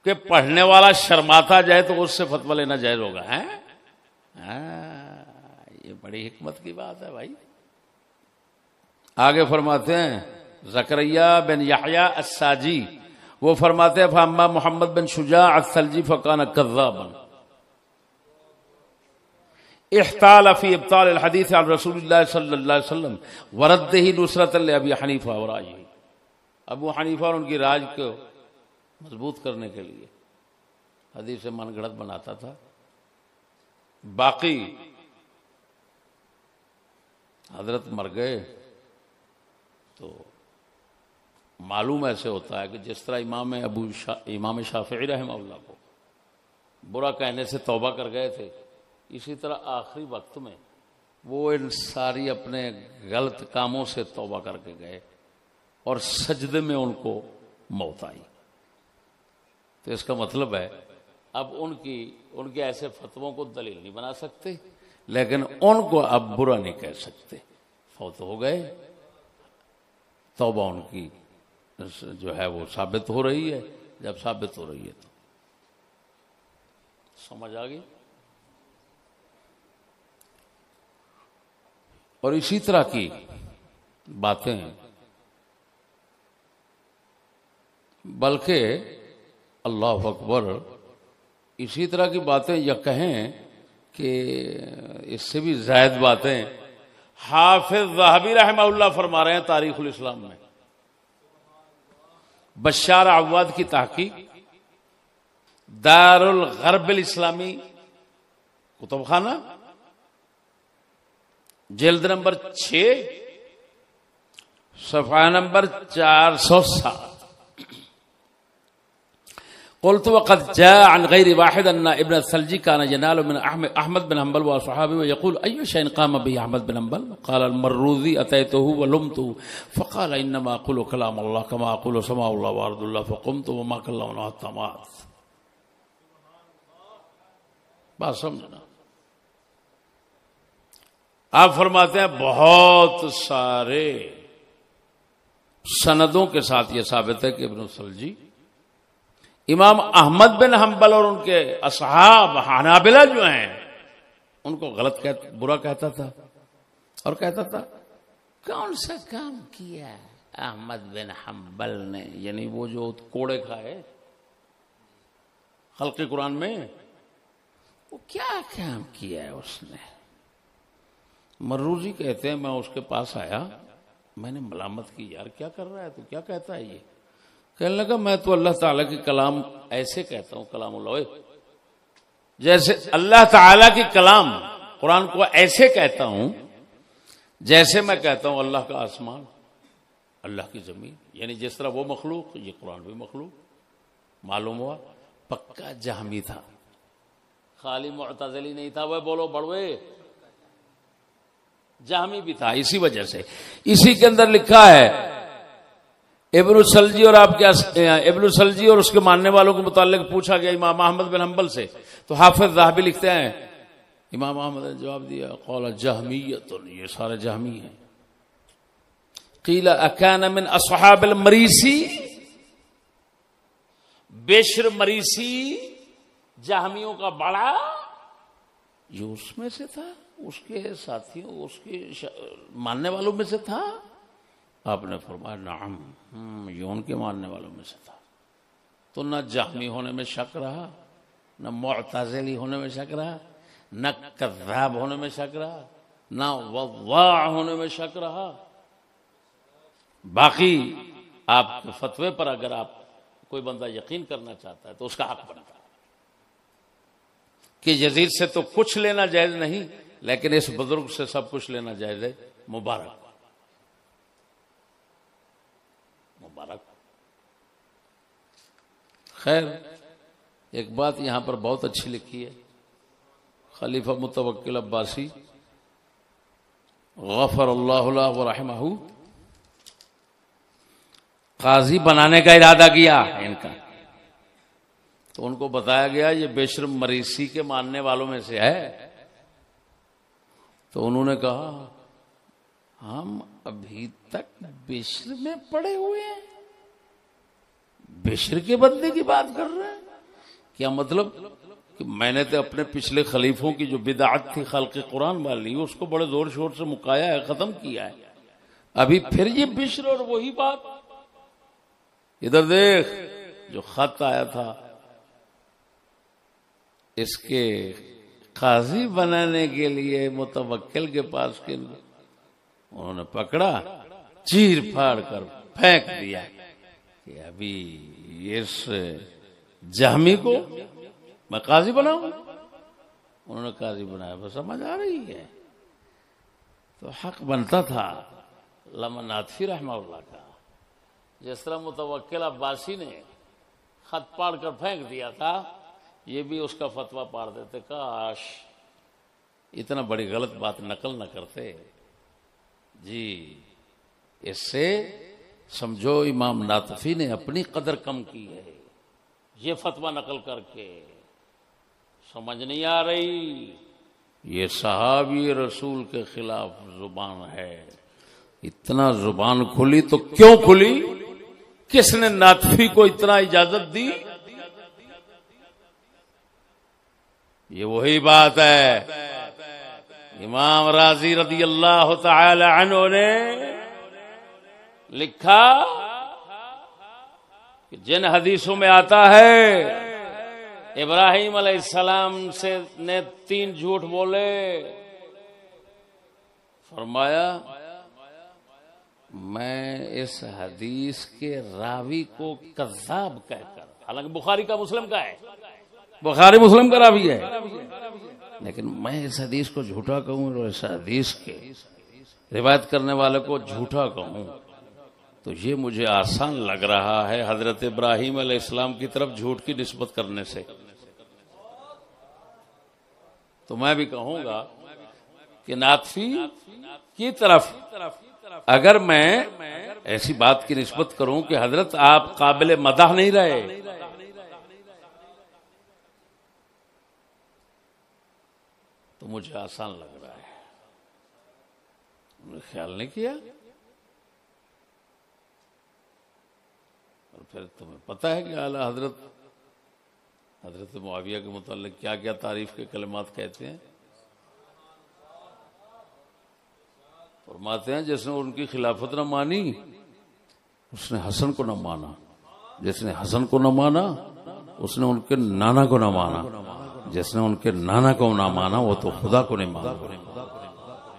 کہ پڑھنے والا شرماتا جائے تو اس سے فتویٰ لینا جائز ہوگا؟ یہ بڑی حکمت کی بات ہے بھائی۔ آگے فرماتے ہیں زکریا بن یحییٰ الساجی، وہ فرماتے ہیں فاما محمد بن شجاع الثلجی فکان کذابا احتال فی ابطال الحدیث عن رسول اللہ صلی اللہ علیہ وسلم ورده نصرۃ لابی حنیفہ ورائہ، ابو حنیفہ اور ان کی رائے کو مضبوط کرنے کے لیے حدیث سے من گھڑت بناتا تھا۔ باقی حضرت مر گئے تو معلوم ایسے ہوتا ہے کہ جس طرح امام شافعی رحمہ اللہ کو برا کہنے سے توبہ کر گئے تھے، اسی طرح آخری وقت میں وہ ان ساری اپنے غلط کاموں سے توبہ کر کے گئے اور سجدے میں ان کو موت آئی۔ تو اس کا مطلب ہے اب ان کے ایسے فتووں کو دلیل نہیں بنا سکتے، لیکن ان کو اب برا نہیں کہہ سکتے، فوت ہو گئے، توبہ ان کی جو ہے وہ ثابت ہو رہی ہے، جب ثابت ہو رہی ہے تو سمجھ آ گئی۔ اور اسی طرح کی باتیں، بلکہ اللہ اکبر، اسی طرح کی باتیں یا کہیں کہ اس سے بھی زائد باتیں حافظ ذہبی رحمہ اللہ فرما رہے ہیں تاریخ الاسلام میں، بشار عواد کی تحقیق، دار الغرب الاسلامی کتب خانہ، جلد نمبر 6 صفحہ نمبر 407۔ قلت وقد جاء عن غير واحد ان ابن الثلجي كان ينال من احمد بن حنبل واصحابه ويقول اي شيء قام به احمد بن حنبل؟ قال المروذي اتيته ولمته فقال انما اقول كلام الله كما اقول سماع الله وارض الله فقمت وما كلمنا حتى مات۔ بات سمجھنا، آپ فرماتے ہیں بہت سارے سندوں کے ساتھ یہ ثابت ہے کہ ابن الثلجی امام احمد بن حنبل اور ان کے اصحاب حنابلہ جو ہیں ان کو برا کہتا تھا، اور کہتا تھا کون سا کام کیا احمد بن حنبل نے، یعنی وہ جو کوڑے کھائے خلق قرآن میں، وہ کیا کام کیا ہے اس نے۔ مروزی کہتے ہیں میں اس کے پاس آیا، میں نے ملامت کی، یار کیا کر رہا ہے تو، کیا کہتا ہے یہ؟ کہنے لگا میں تو اللہ تعالیٰ کی کلام ایسے کہتا ہوں، کلام اللہ، جیسے اللہ تعالیٰ کی کلام قرآن کو ایسے کہتا ہوں جیسے میں کہتا ہوں اللہ کا آسمان، اللہ کی زمین، یعنی جس طرح وہ مخلوق یہ قرآن بھی مخلوق۔ معلوم ہوا پکا جہمی تھا، خالی معتزلی نہیں تھا، وہ بولو بڑوے جہمی بھی تھا۔ اسی وجہ سے اسی کے اندر لکھا ہے ابن الثلجی اور آپ کے ابن الثلجی اور اس کے ماننے والوں کے متعلق پوچھا گیا امام احمد بن حنبل سے، تو حافظ ذہبی لکھتے ہیں امام احمد نے جواب دیا قال جہمیت، یہ سارے جہمی ہیں۔ قیل اکان من اصحاب المریسی، بشر مریسی جہمیوں کا بڑا، یہ اس میں سے تھا، اس کے ساتھیوں، اس کے ماننے والوں میں سے تھا؟ آپ نے فرمایا نعم، یہ ان کے ماننے والوں میں سے تھا۔ تو نہ جہمی ہونے میں شک رہا، نہ معتزلی ہونے میں شک رہا، نہ کذاب ہونے میں شک رہا، نہ وضاع ہونے میں شک رہا۔ باقی آپ کے فتوے پر اگر آپ کوئی بندہ یقین کرنا چاہتا ہے تو اس کا حق بنتا ہے کہ یزید سے تو کچھ لینا جائز نہیں، لیکن اس بزرگ سے سب کچھ لینا جائز ہے. مبارک مبارک. خیر ایک بات یہاں پر بہت اچھی لکھی ہے. خلیفہ متوکل عباسی غفر اللہ له ورحمہ قاضی بنانے کا ارادہ کیا ان کا، تو ان کو بتایا گیا یہ بشر مریسی کے ماننے والوں میں سے ہے. تو انہوں نے کہا ہم ابھی تک بشر میں پڑے ہوئے ہیں، بشر کے بندے کی بات کر رہے ہیں. کیا مطلب کہ میں نے تو اپنے پچھلے خلیفوں کی جو بدعت تھی خلق قرآن والی اس کو بڑے زور شور سے مکایا ہے، ختم کیا ہے. ابھی پھر یہ بشر اور وہی بات. ادھر دیکھ جو خط آیا تھا اس کے قاضی بنانے کے لیے متوکل کے پاس کے انہوں نے پکڑا، چیر پھاڑ کر پھینک دیا کہ ابھی اس جہمی کو میں قاضی بناؤں. انہوں نے قاضی بنایا. بس سمجھ آ رہی ہے. تو حق بنتا تھا علامہ ناتفی رحمہ اللہ کا، جس طرح متوکل عباسی نے خط پاڑ کر پھینک دیا تھا یہ بھی اس کا فتویٰ پاڑ دیتے. کاش اتنا بڑی غلط بات نقل نہ کرتے. جی اس سے سمجھو امام ناتفی نے اپنی قدر کم کی ہے یہ فتویٰ نقل کر کے. سمجھ نہیں آ رہی. یہ صحابی رسول کے خلاف زبان ہے. اتنا زبان کھلی تو کیوں کھلی؟ کس نے ناتفی کو اتنا اجازت دی؟ یہ وہی بات ہے. امام رازی رضی اللہ تعالی عنہ نے لکھا کہ جن حدیثوں میں آتا ہے ابراہیم علیہ السلام سے نے 3 جھوٹ بولے، فرمایا میں اس حدیث کے راوی کو کذاب کہہ کر، حالانکہ بخاری کا مسلم کا ہے، بخاری مسلم کا راوی ہے، لیکن میں اس حدیث کو جھوٹا کہوں اور اس حدیث کے روایت کرنے والے کو جھوٹا کہوں تو یہ مجھے آسان لگ رہا ہے حضرت ابراہیم علیہ السلام کی طرف جھوٹ کی نسبت کرنے سے. تو میں بھی کہوں گا کہ ناتفی کی طرف اگر میں ایسی بات کی نسبت کروں کہ حضرت آپ قابل مدح نہیں رہے تو مجھے آسان لگ رہا ہے. انہوں نے خیال نہیں کیا. اور پھر تمہیں پتہ ہے کہ اعلیٰ حضرت معاویہ کے متعلق کیا کیا تعریف کے کلمات کہتے ہیں. فرماتے ہیں جس نے ان کی خلافت نہ مانی اس نے حسن کو نہ مانا، جس نے حسن کو نہ مانا اس نے ان کے نانا کو نہ مانا، جس نے ان کے نانا کو نہ مانا وہ تو خدا کو نہیں مانا.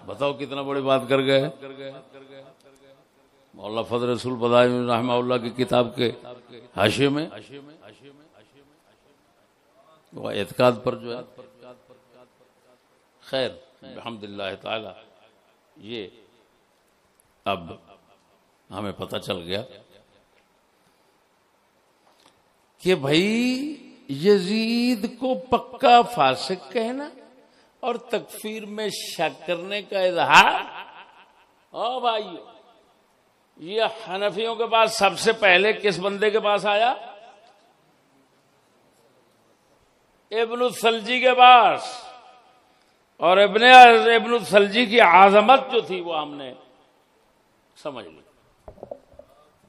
بتاؤ کتنا بڑی بات کر گئے. مولانا فضل رسول بدائی رحمہ اللہ کی کتاب کے حاشیے میں وہ اعتقاد پر جو ہے. خیر الحمدللہ تعالی یہ اب ہمیں پتہ چل گیا کہ بھائی یزید کو پکا فاسق کہنا اور تکفیر میں شک کرنے کا اظہار. او بھائی یہ حنفیوں کے پاس سب سے پہلے کس بندے کے پاس آیا؟ ابن الثلجی کے پاس. اور ابن الثلجی کی عظمت جو تھی وہ ہم نے سمجھ لی،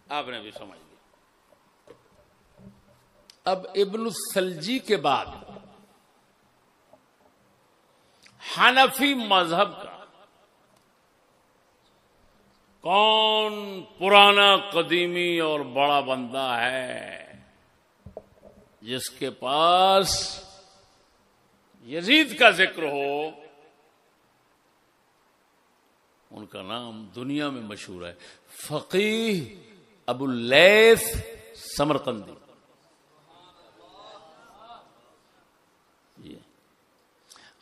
آپ نے بھی سمجھ لی. اب ابن الثلجی کے بعد حنفی مذہب کا کون پرانا قدیمی اور بڑا بندہ ہے جس کے پاس یزید کا ذکر ہو؟ ان کا نام دنیا میں مشہور ہے، فقیہ ابو اللیث سمرقندی.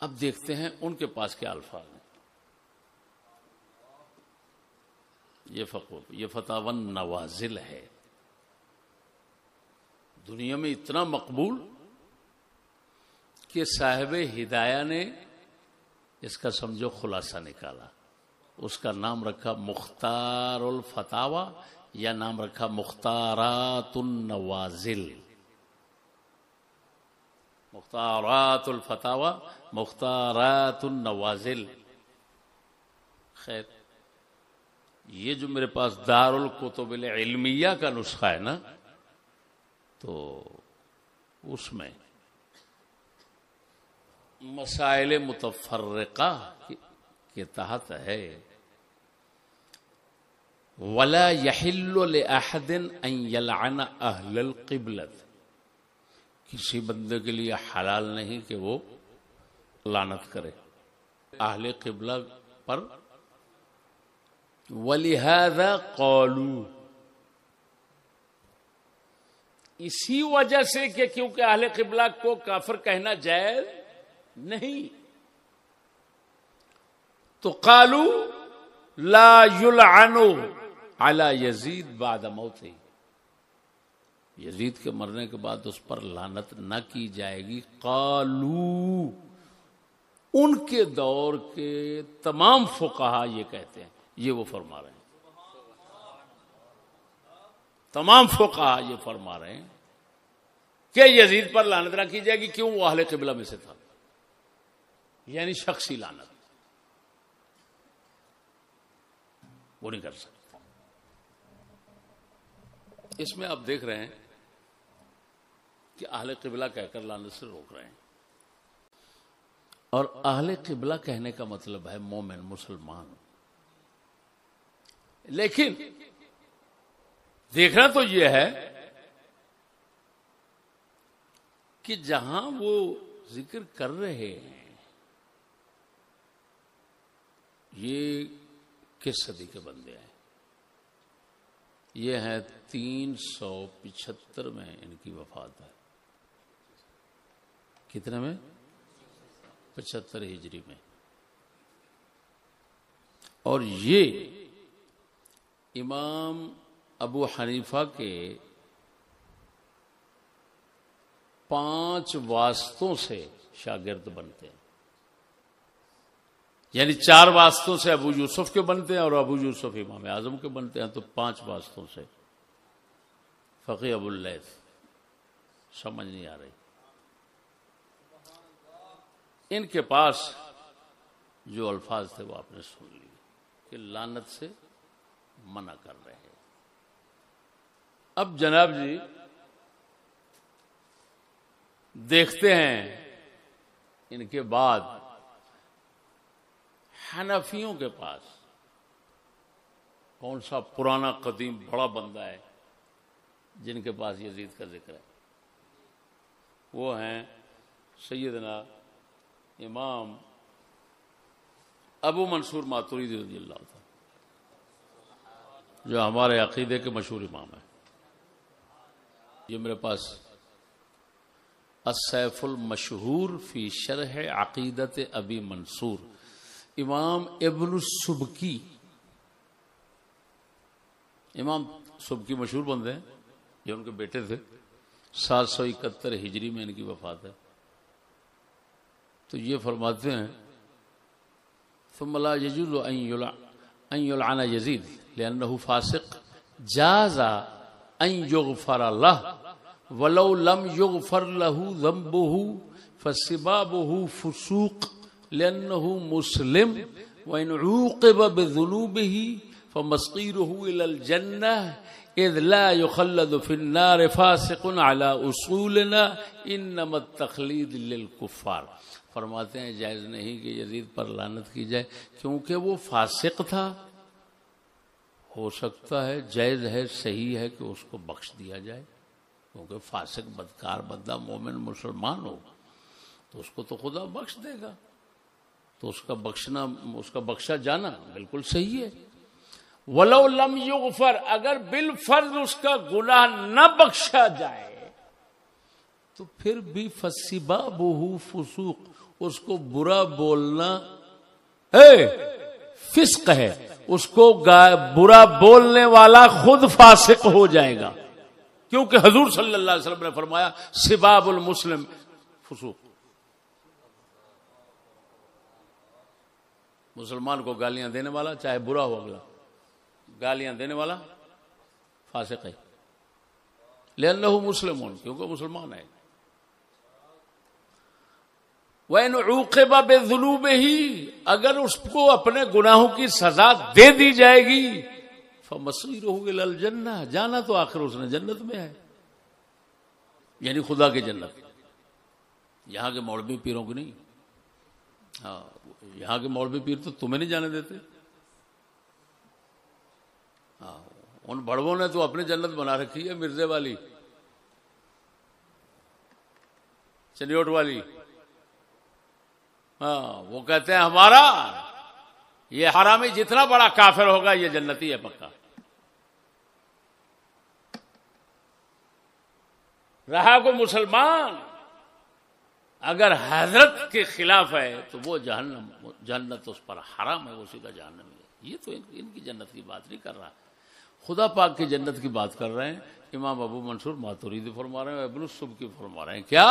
اب دیکھتے ہیں ان کے پاس کیا الفاظ ہیں. یہ فتاوی نوازل ہے، دنیا میں اتنا مقبول کہ صاحب ہدایہ نے اس کا سمجھو خلاصہ نکالا. اس کا نام رکھا مختار الفتاوی یا نام رکھا مختارات النوازل. مختارات الفتاوی، مختارات النوازل. خیر، یہ جو میرے پاس دار الکتب العلمیہ کا نسخہ ہے نا، تو اس میں مسائل متفرقہ کے تحت ہے وَلَا يَحِلُّ لِأَحَدٍ أَن يَلْعَنَ أَهْلَ الْقِبْلَةِ. کسی بندے کے لیے حلال نہیں کہ وہ لعنت کرے اہل قبلہ پر. وَلِهَذَا قَالُوا، اسی وجہ سے کہ کیونکہ اہل قبلہ کو کافر کہنا جائز نہیں، تو قالوا لا يلعن على یزید بعد موتہ. یزید کے مرنے کے بعد اس پر لعنت نہ کی جائے گی. قالوا، ان کے دور کے تمام فقہا یہ کہتے ہیں، یہ وہ فرما رہے ہیں. تمام فقہا یہ فرما رہے ہیں کہ یزید پر لعنت نہ کی جائے گی. کیوں؟ وہ اہل قبلہ میں سے تھا، یعنی شخصی لعنت وہ نہیں کر سکتا. اس میں آپ دیکھ رہے ہیں کہ اہل قبلہ کہہ کر لعنت سے روک رہے ہیں. اور اہل قبلہ کہنے کا مطلب ہے مومن، مسلمان. لیکن دیکھنا تو یہ ہے کہ جہاں وہ ذکر کر رہے ہیں یہ کس صدی کے بندے ہیں؟ یہ ہیں 375 میں ان کی وفات ہے. کتنے میں؟ 75 ہجری میں. اور یہ امام ابو حنیفہ کے 5 واسطوں سے شاگرد بنتے ہیں. یعنی 4 واسطوں سے ابو یوسف کے بنتے ہیں اور ابو یوسف امام اعظم کے بنتے ہیں، تو 5 واسطوں سے فقی ابو اللیث. سمجھ نہیں آ رہی؟ ان کے پاس جو الفاظ تھے وہ آپ نے سن لیے کہ لعنت سے منع کر رہے ہیں. اب جناب جی دیکھتے ہیں ان کے بعد حنفیوں کے پاس کون سا پرانا قدیم بڑا بندہ ہے جن کے پاس یزید کا ذکر ہے. وہ ہیں سیدنا امام ابو منصور ماتوریدی رضی اللہ عنہ، جو ہمارے عقیدے کے مشہور امام ہیں. یہ میرے پاس السیف المشہور فی شرح عقیدت ابی منصور، امام ابن السبکی. امام سبکی مشہور بندے ہیں، یہ ان کے بیٹے تھے. 771 ہجری میں ان کی وفات ہے. تو یہ فرماتے ہیں ثم لا يجوز ان يلعن يزيد لانه فاسق جاز ان يغفر له ولو لم يغفر له ذنبه فسبابه فسوق لانه مسلم وان عوقب بذنوبه فمصيره الى الجنه اذ لا يخلد في النار فاسق على اصولنا انما التخليد للكفار. فرماتے ہیں جائز نہیں کہ یزید پر لعنت کی جائے کیونکہ وہ فاسق تھا. ہو سکتا ہے جائز ہے، صحیح ہے کہ اس کو بخش دیا جائے، کیونکہ فاسق بدکار بندہ مومن مسلمان ہو تو اس کو تو خدا بخش دے گا، تو اس کا بخشنا، اس کا بخشا جانا بالکل صحیح ہے. ولو لم یغفر، اگر بالفرض اس کا گناہ نہ بخشا جائے تو پھر بھی فسبابہ فسوق، اس کو برا بولنا فسق ہے، اس کو برا بولنے والا خود فاسق ہو جائے گا، کیونکہ حضور صلی اللہ علیہ وسلم نے فرمایا سباب المسلم فسوق. مسلمان کو گالیاں دینے والا چاہے برا ہو اگلا، گالیاں دینے والا فاسق ہے، لأنہ مسلمون، کیونکہ مسلمان ہے. وَإِنْ عُوقِبَ بِذُنُوبِهِ، اگر اس کو اپنے گناہوں کی سزا دے دی جائے گی، فَمَصِيرُهُ إِلَى الْجَنَّةِ، جانا تو آخر اس نے جنت میں ہے، یعنی خدا کی جنت، یہاں کے مولوی پیروں کی نہیں. ہاں یہاں کے مولوی پیر تو تمہیں نہیں جانے دیتے. ہاں ان بڑووں نے تو اپنی جنت بنا رکھی ہے، مرزے والی، چنیوٹ والی. ہاں وہ کہتے ہیں ہمارا یہ حرامی جتنا بڑا کافر ہوگا یہ جنتی ہے پکا. رہا کو مسلمان اگر حضرت کے خلاف ہے تو وہ جنت اس پر حرام ہے، وہ سیدھا جہنم ہے. یہ تو ان کی جنت کی بات نہیں کر رہا، خدا پاک کی جنت کی بات کر رہے ہیں. امام ابو منصور ماتوریدی فرما رہے ہیں، ابن السبکی فرما رہے ہیں کیا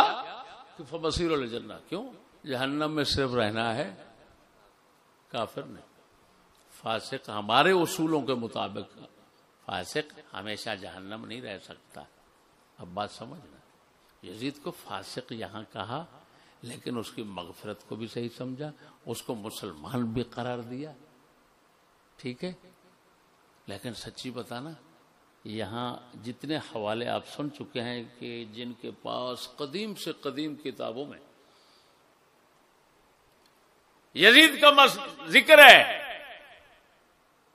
کہ فبصیر الجنہ، کیوں جہنم میں صرف رہنا ہے کافر نے. فاسق ہمارے اصولوں کے مطابق فاسق ہمیشہ جہنم نہیں رہ سکتا. اب بات سمجھنا، یزید کو فاسق یہاں کہا لیکن اس کی مغفرت کو بھی صحیح سمجھا، اس کو مسلمان بھی قرار دیا، ٹھیک ہے. لیکن سچی بتانا یہاں جتنے حوالے آپ سن چکے ہیں کہ جن کے پاس قدیم سے قدیم کتابوں میں یزید کا ذکر ہے،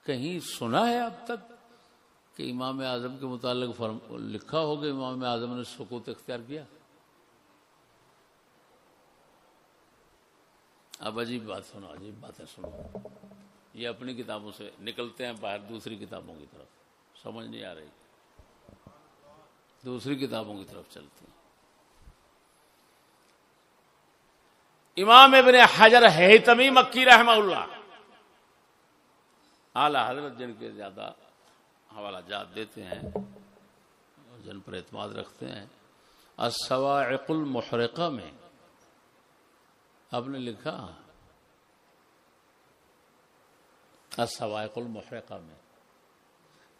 کہیں سنا ہے اب تک کہ امام اعظم کے متعلق لکھا ہوگا امام اعظم نے سکوت اختیار کیا؟ اب عجیب بات سنو، عجیب باتیں سنو. یہ اپنی کتابوں سے نکلتے ہیں باہر دوسری کتابوں کی طرف، سمجھ نہیں آ رہی، دوسری کتابوں کی طرف چلتے ہیں. امام ابن حجر ہیثمی مکی رحمہ اللہ، اعلی حضرت جن کے زیادہ حوالہ جات دیتے ہیں، جن پر اعتماد رکھتے ہیں، الصواعق المحرقہ میں آپ نے لکھا، الصواعق المحرقہ میں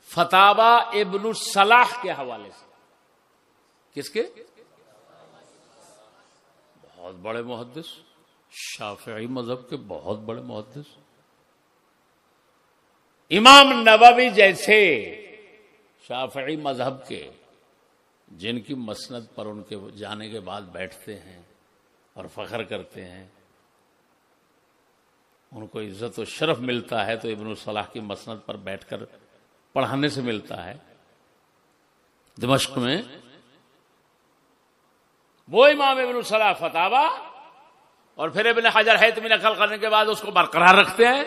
فتاوی ابن الصلاح کے حوالے سے، کس کے؟ بہت بڑے محدث، شافعی مذہب کے بہت بڑے محدث، امام نووی جیسے شافعی مذہب کے، جن کی مسند پر ان کے جانے کے بعد بیٹھتے ہیں اور فخر کرتے ہیں، ان کو عزت و شرف ملتا ہے تو ابن الصلاح کی مسند پر بیٹھ کر پڑھانے سے ملتا ہے دمشق میں. وہ امام ابن الصلاح فتاوی اور پھر ابن حجر ہیثمی نقل کرنے کے بعد اس کو برقرار رکھتے ہیں.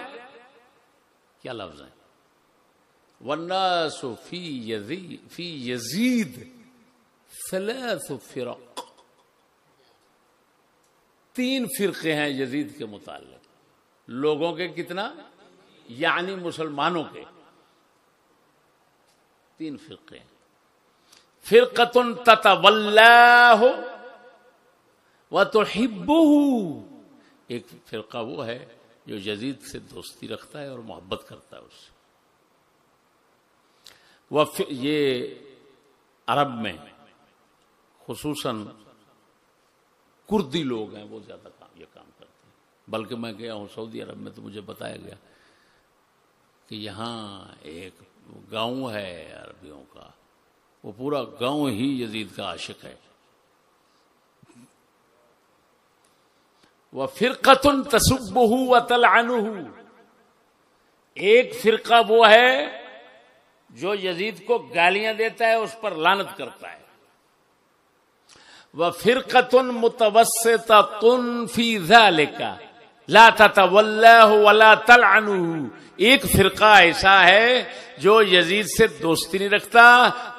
کیا لفظ ہیں؟ والناس فی یزید ثلاث فرق، تین فرقے ہیں یزید کے متعلق. لوگوں کے کتنا؟ یعنی مسلمانوں کے تین فرقے ہیں. فرقۃ تتولاہ وتحبہ، ایک فرقہ وہ ہے جو یزید سے دوستی رکھتا ہے اور محبت کرتا ہے اس سے. یہ عرب میں خصوصاً کردی لوگ ہیں، وہ زیادہ یہ کام کرتے ہیں. بلکہ میں گیا ہوں سعودی عرب میں تو مجھے بتایا گیا کہ یہاں ایک گاؤں ہے عربیوں کا، وہ پورا گاؤں ہی یزید کا عاشق ہے. وَفِرْقَةٌ تَسُبُّهُ وَتَلْعَنُهُ، ایک فرقہ وہ ہے جو یزید کو گالیاں دیتا ہے، اس پر لعنت کرتا ہے. وَفِرْقَةٌ مُتَوَسِّطَةٌ فِي ذَلِكَ لَا تَتَوَلَّاهُ وَلَا تَلْعَنُهُ، ایک فرقہ ایسا ہے جو یزید سے دوستی نہیں رکھتا،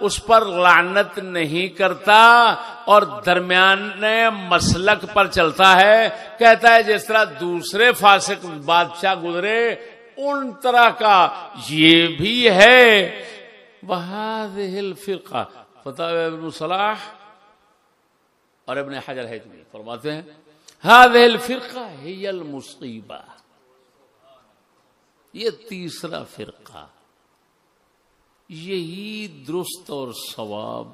اس پر لعنت نہیں کرتا، اور درمیانے مسلک پر چلتا ہے. کہتا ہے جس طرح دوسرے فاسق بادشاہ گزرے ان طرح کا یہ بھی ہے. وَهَذِهِ الْفِرْقَةُ فتاوی ابن صلاح اور ابن حجر ہیتمی فرماتے ہیں هَذِهِ الْفِرْقَةُ هِيَ الْمُصِيبَةُ. یہ تیسرا فرقہ یہی درست اور صواب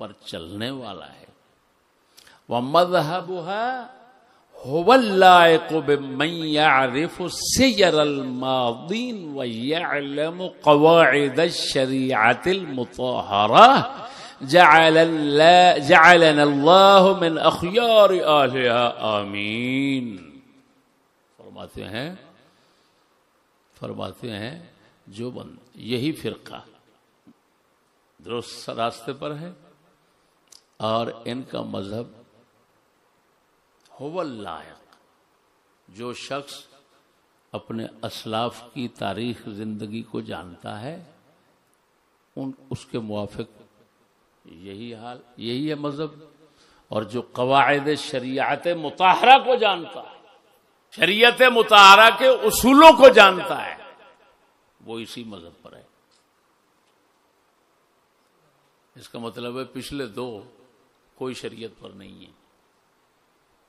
پر چلنے والا ہے. وَمَذْهَبُهَا هو اللائق بمن يعرف سیر الماضین ويعلم قواعد الشریعة المطہرة جعلنا اللہ من اخیار اہلها آمین. فرماتے ہیں جو یہی فرقہ درست راستے پر ہے اور ان کا مذہب هو اللائق، جو شخص اپنے اسلاف کی تاریخ زندگی کو جانتا ہے اس کے موافق یہی ہے مذہب. اور جو قواعد شریعت مطہرہ کو جانتا ہے، شریعت مطہرہ کے اصولوں کو جانتا ہے، وہ اسی مذہب پر ہے. اس کا مطلب ہے پچھلے دو کوئی شریعت پر نہیں ہے،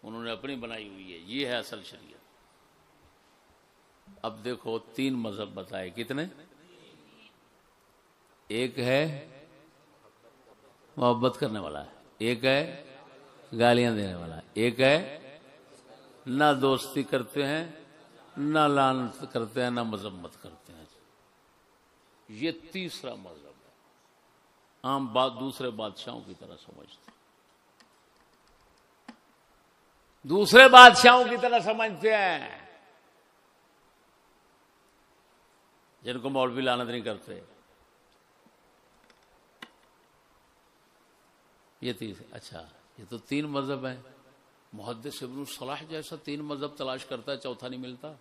انہوں نے اپنی بنائی ہوئی ہے، یہ ہے اصل شریعت. اب دیکھو 3 مذہب بتائے. کتنے؟ ایک ہے محبت کرنے والا، ایک ہے گالیاں دینے والا، ایک ہے نہ دوستی کرتے ہیں نہ لعنت کرتے ہیں نہ مذمت کرتے ہیں. یہ تیسرا مذہب ہے. عام بات دوسرے بادشاہوں کی طرح سمجھتے، دوسرے بادشاہوں کی طرح سمجھتے ہیں جن کو مولوی لعنت نہیں کرتے. اچھا یہ تو 3 مذہب ہیں. محدث ابن صلاح جیسا 3 مذہب تلاش کرتا ہے، چوتھا نہیں ملتا.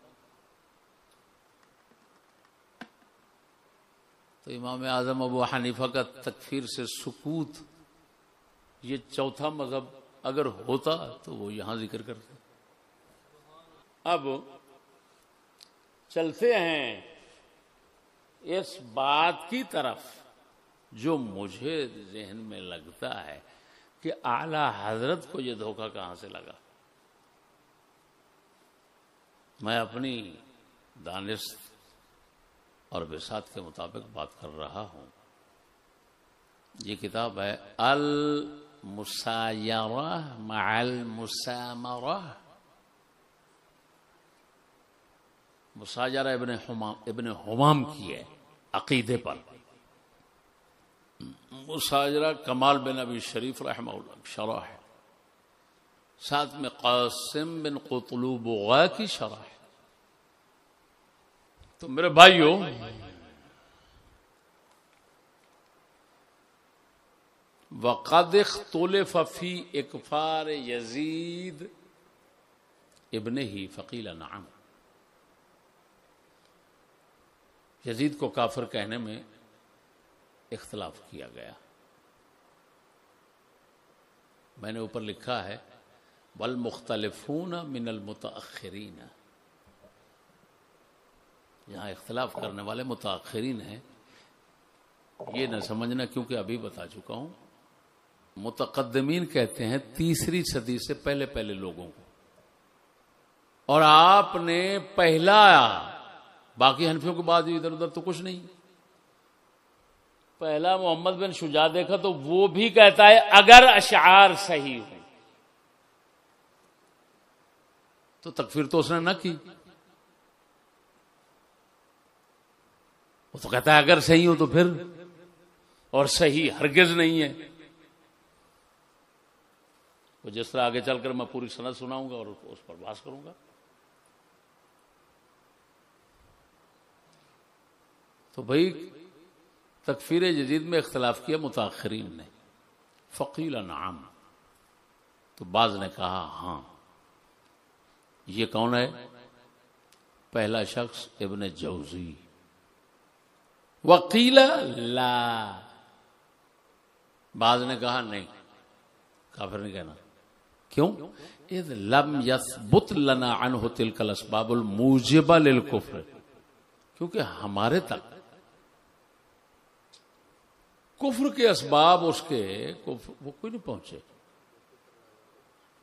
تو امام اعظم ابو حنیفہ کا تکفیر سے سکوت، یہ چوتھا مذہب اگر ہوتا تو وہ یہاں ذکر کرتے. اب چلتے ہیں اس بات کی طرف جو مجھے ذہن میں لگتا ہے کہ اعلی حضرت کو یہ دھوکہ کہاں سے لگا. میں اپنی دانست اور بساط کے مطابق بات کر رہا ہوں. یہ کتاب ہے المسایرہ مع المسامرہ. مساجرہ ابن حمام کی ہے عقیدے پر. مساجرہ کمال بن ابی شریف رحمہ اللہ شرح ہے، ساتھ میں قاسم بن قطلوبغا کی شرح ہے. تو میرے بھائیوں، وقد اختلف فی اکفار یزید ابنہ فقیل نعم. یزید کو کافر کہنے میں اختلاف کیا گیا. میں نے اوپر لکھا ہے والمختلفون من المتاخرین. یہاں اختلاف کرنے والے متاخرین ہیں، یہ نہ سمجھنا کیونکہ ابھی بتا چکا ہوں. متقدمین کہتے ہیں 3 صدی سے پہلے لوگوں کو، اور آپ نے پہلا، باقی حنفیوں کے بعد ادھر ادھر تو کچھ نہیں. پہلا محمد بن شجاع دیکھا تو وہ بھی کہتا ہے اگر اشعار صحیح ہوں تو تکفیر تو اس نے نہ کی. وہ تو کہتا ہے اگر صحیح ہو تو پھر، اور صحیح ہرگز نہیں ہے. وہ جس طرح آگے چل کر میں پوری سند سناؤں گا اور اس پر بحث کروں گا. تو بھائی تکفیر جدید میں اختلاف کیا متاخرین نے. فقیل نعم، تو بعض نے کہا ہاں. یہ کون ہے؟ پہلا شخص ابن جوزی. وقیل لا، بعض نے کہا نہیں، کافر نہیں کہنا. کیوں؟ اذ لم یثبت لنا عنہ تلک الاسباب الموجبہ للکفر، کیونکہ ہمارے تک کفر کے اسباب اس کے وہ کوئی نہیں پہنچے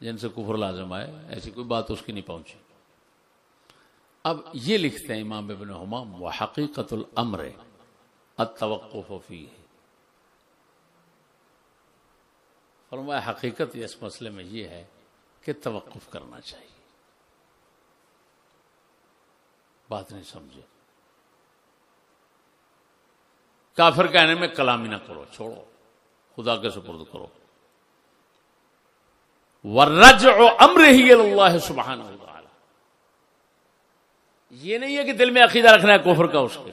جن سے کفر لازم آئے، ایسی کوئی بات اس کی نہیں پہنچی. اب یہ لکھتے ہیں امام ابن حمام وحقیقت الامر التوقف فیہ، فرمایا حقیقت اس مسئلے میں یہ ہے کہ توقف کرنا چاہیے. بات نہیں سمجھے؟ کافر کہنے میں کلامی نہ کرو، چھوڑو، خدا کے سپرد کرو. والرجع امرہ الی اللہ سبحانہ وتعالی، یہ نہیں ہے کہ دل میں عقیدہ رکھنا ہے کفر کا اس کے،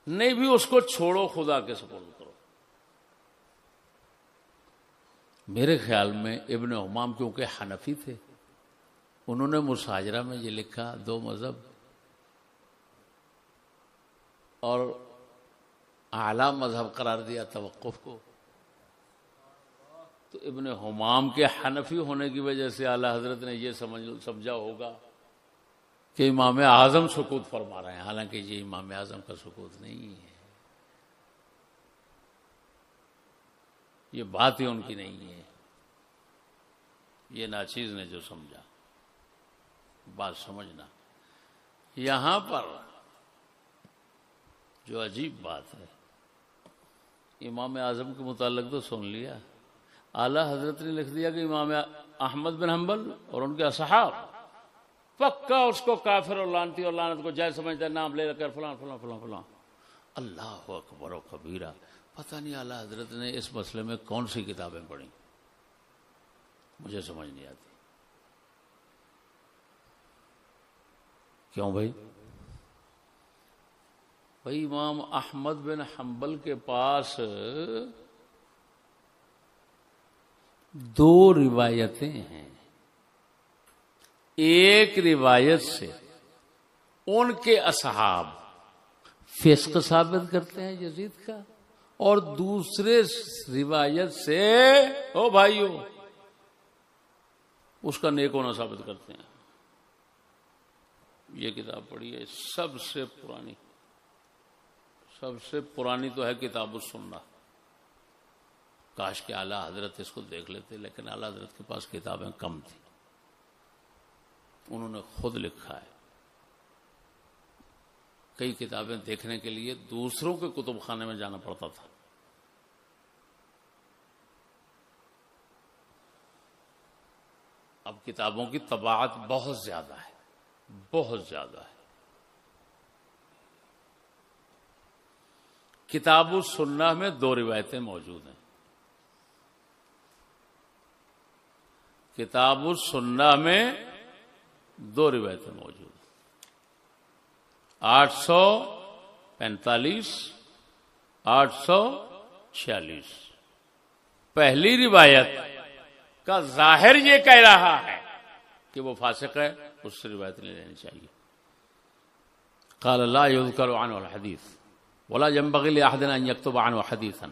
نہیں بھی اس کو چھوڑو، خدا کے سپرد کرو. میرے خیال میں ابن حمام کیونکہ حنفی تھے، انہوں نے مساجرہ میں یہ لکھا دو مذہب اور اعلیٰ مذہب قرار دیا توقف کو. تو ابن حمام کے حنفی ہونے کی وجہ سے اعلیٰ حضرت نے یہ سمجھا ہوگا کہ امام اعظم سکوت فرما رہے ہیں، حالانکہ یہ امام اعظم کا سکوت نہیں ہے، یہ بات ہی ان کی نہیں ہے. یہ ناچیز نے جو سمجھا. بات سمجھنا، یہاں پر جو عجیب بات ہے، امام اعظم کے متعلق تو سن لیا، اعلیٰ حضرت نے لکھ دیا کہ امام احمد بن حنبل اور ان کے اصحاب پکا اس کو کافر اور لعنتی اور لعنت کو جائز سمجھتا ہے، نام لے کر فلاں فلاں فلاں فلاں. اللہ اکبر و کبیرہ. پتہ نہیں اعلیٰ حضرت نے اس مسئلے میں کون سی کتابیں پڑھی، مجھے سمجھ نہیں آتی. کیوں بھائی؟ امام احمد بن حنبل کے پاس دو روایتیں ہیں. ایک روایت سے ان کے اصحاب فسق ثابت کرتے ہیں یزید کا، اور دوسرے روایت سے او بھائیو اس کا نیک ہونا ثابت کرتے ہیں. یہ کتاب پڑھی ہے، سب سے پرانی تو ہے کتاب السنہ. کاش کہ اعلیٰ حضرت اس کو دیکھ لیتے، لیکن اعلیٰ حضرت کے پاس کتابیں کم تھیں. انہوں نے خود لکھا ہے. کئی کتابیں دیکھنے کے لیے دوسروں کے کتب خانے میں جانا پڑتا تھا. اب کتابوں کی طباعت بہت زیادہ ہے، بہت زیادہ ہے. کتاب السنہ میں دو روایتیں موجود ہیں. کتاب السنہ میں دو روایتیں موجود ہیں، 845 846. پہلی روایت کا ظاہر یہ کہہ رہا ہے کہ وہ فاسق ہے، اس سے روایت نہیں لینی چاہیے. قال لا يذكر عنه الحديث ولا ينبغي لأحد أن يكتب عنه حديثا.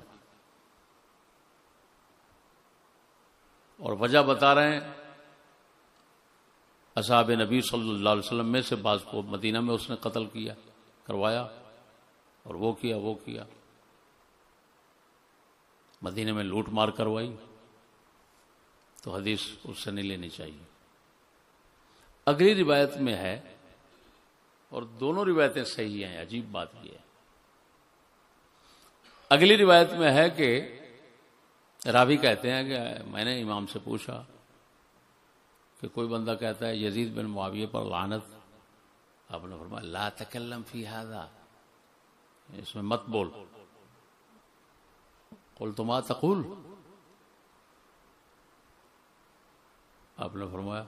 اور وجہ بتا رہے ہیں اصحاب نبی صلی اللہ علیہ وسلم میں سے بعض کو مدینہ میں اس نے قتل کیا، کروایا، اور وہ کیا مدینہ میں لوٹ مار کروائی، تو حدیث اس سے نہیں لینی چاہیے. اگلی روایت میں ہے، اور دونوں روایتیں صحیح ہیں. عجیب بات یہ ہے، اگلی روایت میں ہے کہ راوی کہتے ہیں کہ میں نے امام سے پوچھا کہ کوئی بندہ کہتا ہے یزید بن معاویہ پر لعنت، آپ نے فرمایا لا تکلم فی ھذا، اس میں مت بول. قلت ما تقول، آپ نے فرمایا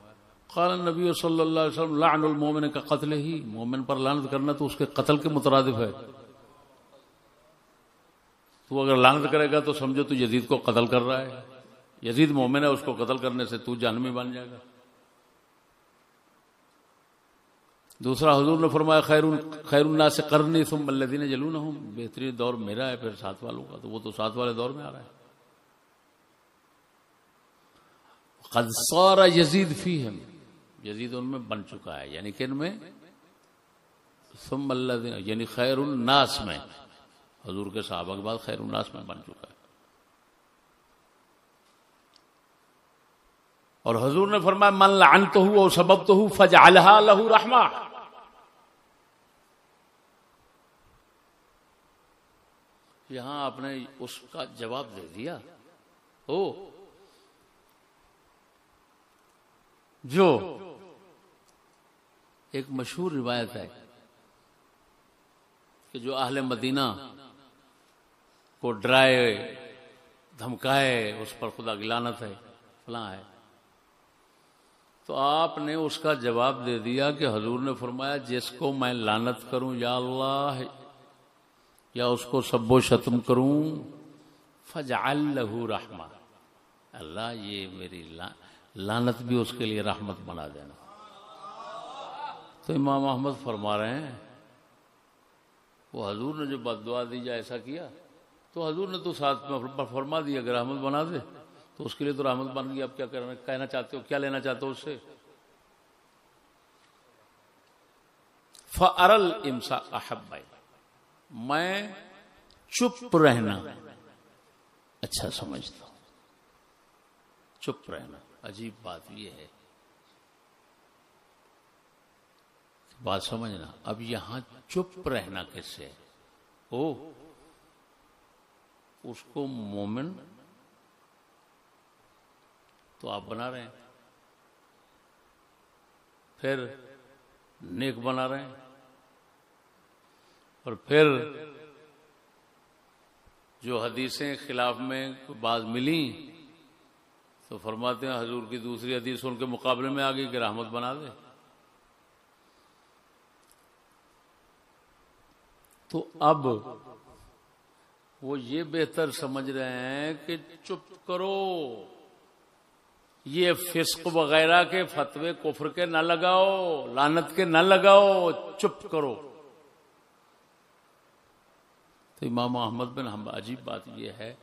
قال النبی صلی اللہ علیہ وسلم لعن المومن کا قتل ہی، مومن پر لعنت کرنا تو اس کے قتل کے مترادف ہے. تو اگر لعنت کرے گا تو سمجھو تو یزید کو قتل کر رہا ہے، یزید مومن ہے، اس کو قتل کرنے سے تو جہنمی بن جائے گا. دوسرا حضور نے فرمایا خیر الناس قرنی ثم الذین یلونہم، بہترین دور میرا ہے پھر ساتھ والوں کا، تو وہ تو ساتھ والے دور میں آ رہا ہے. قد صار یزید فیہم، یزید ان میں بن چکا ہے، یعنی کن میں؟ ثم الذین، یعنی خیر الناس میں، حضور کے صحابہ کے بعد خیر الناس میں بن چکا ہے. اور حضور نے فرمایا من لعنتہ او سببتہ فجعلھا لہ رحمہ، یہاں آپ نے اس کا جواب دے دیا. جو ایک مشہور روایت ہے کہ جو اہل مدینہ کو ڈرائے دھمکائے اس پر خدا کی لعنت ہے فلاں ہے، تو آپ نے اس کا جواب دے دیا کہ حضور نے فرمایا جس کو میں لعنت کروں یا اللہ، یا اس کو سب و شتم کروں، فجعل لہ رحمہ، اللہ یہ میری لعنت بھی اس کے لیے رحمت بنا دینا. تو امام احمد فرما رہے ہیں وہ حضور نے جو بد دعا دی جا ایسا کیا، تو حضور نے تو ساتھ میں فرما دیا اگر رحمت بنا دے تو اس کے لیے تو رحمت بن گئی. اب کیا کہنا چاہتے ہو، کیا لینا چاہتے ہو اس سے؟ فَأَرَى الْإِمْسَاكَ أَحَبَّ، میں چپ رہنا اچھا سمجھتا ہوں. چپ رہنا، عجیب بات یہ ہے، بات سمجھنا. اب یہاں چپ رہنا کس سے؟ اس کو مومن تو آپ بنا رہے ہیں، پھر نیک بنا رہے ہیں، اور پھر جو حدیثیں خلاف میں بعض ملیں تو فرماتے ہیں حضور کی دوسری حدیث ان کے مقابلے میں آ گئی کہ رحمت بنا دے. تو اب وہ یہ بہتر سمجھ رہے ہیں کہ چپ کرو، یہ فسق وغیرہ کے فتوے کفر کے نہ لگاؤ، لعنت کے نہ لگاؤ، چپ کرو. تو امام احمد بن حنبل، عجیب بات یہ ہے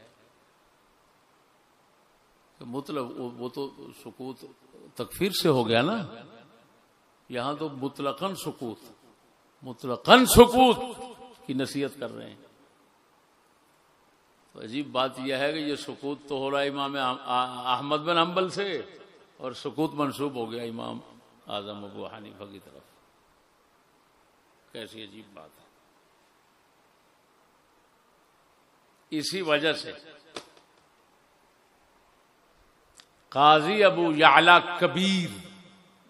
کہ مطلب وہ تو سکوت تکفیر سے ہو گیا نا، یہاں تو مطلقاً سکوت کی نصیحت کر رہے ہیں. تو عجیب بات یہ ہے کہ یہ سکوت تو ہو رہا ہے امام احمد بن حنبل سے، اور سکوت منسوب ہو گیا امام اعظم ابو حنیفہ کی طرف. کیسی عجیب بات ہے. اسی وجہ سے قاضی ابو یعلا کبیر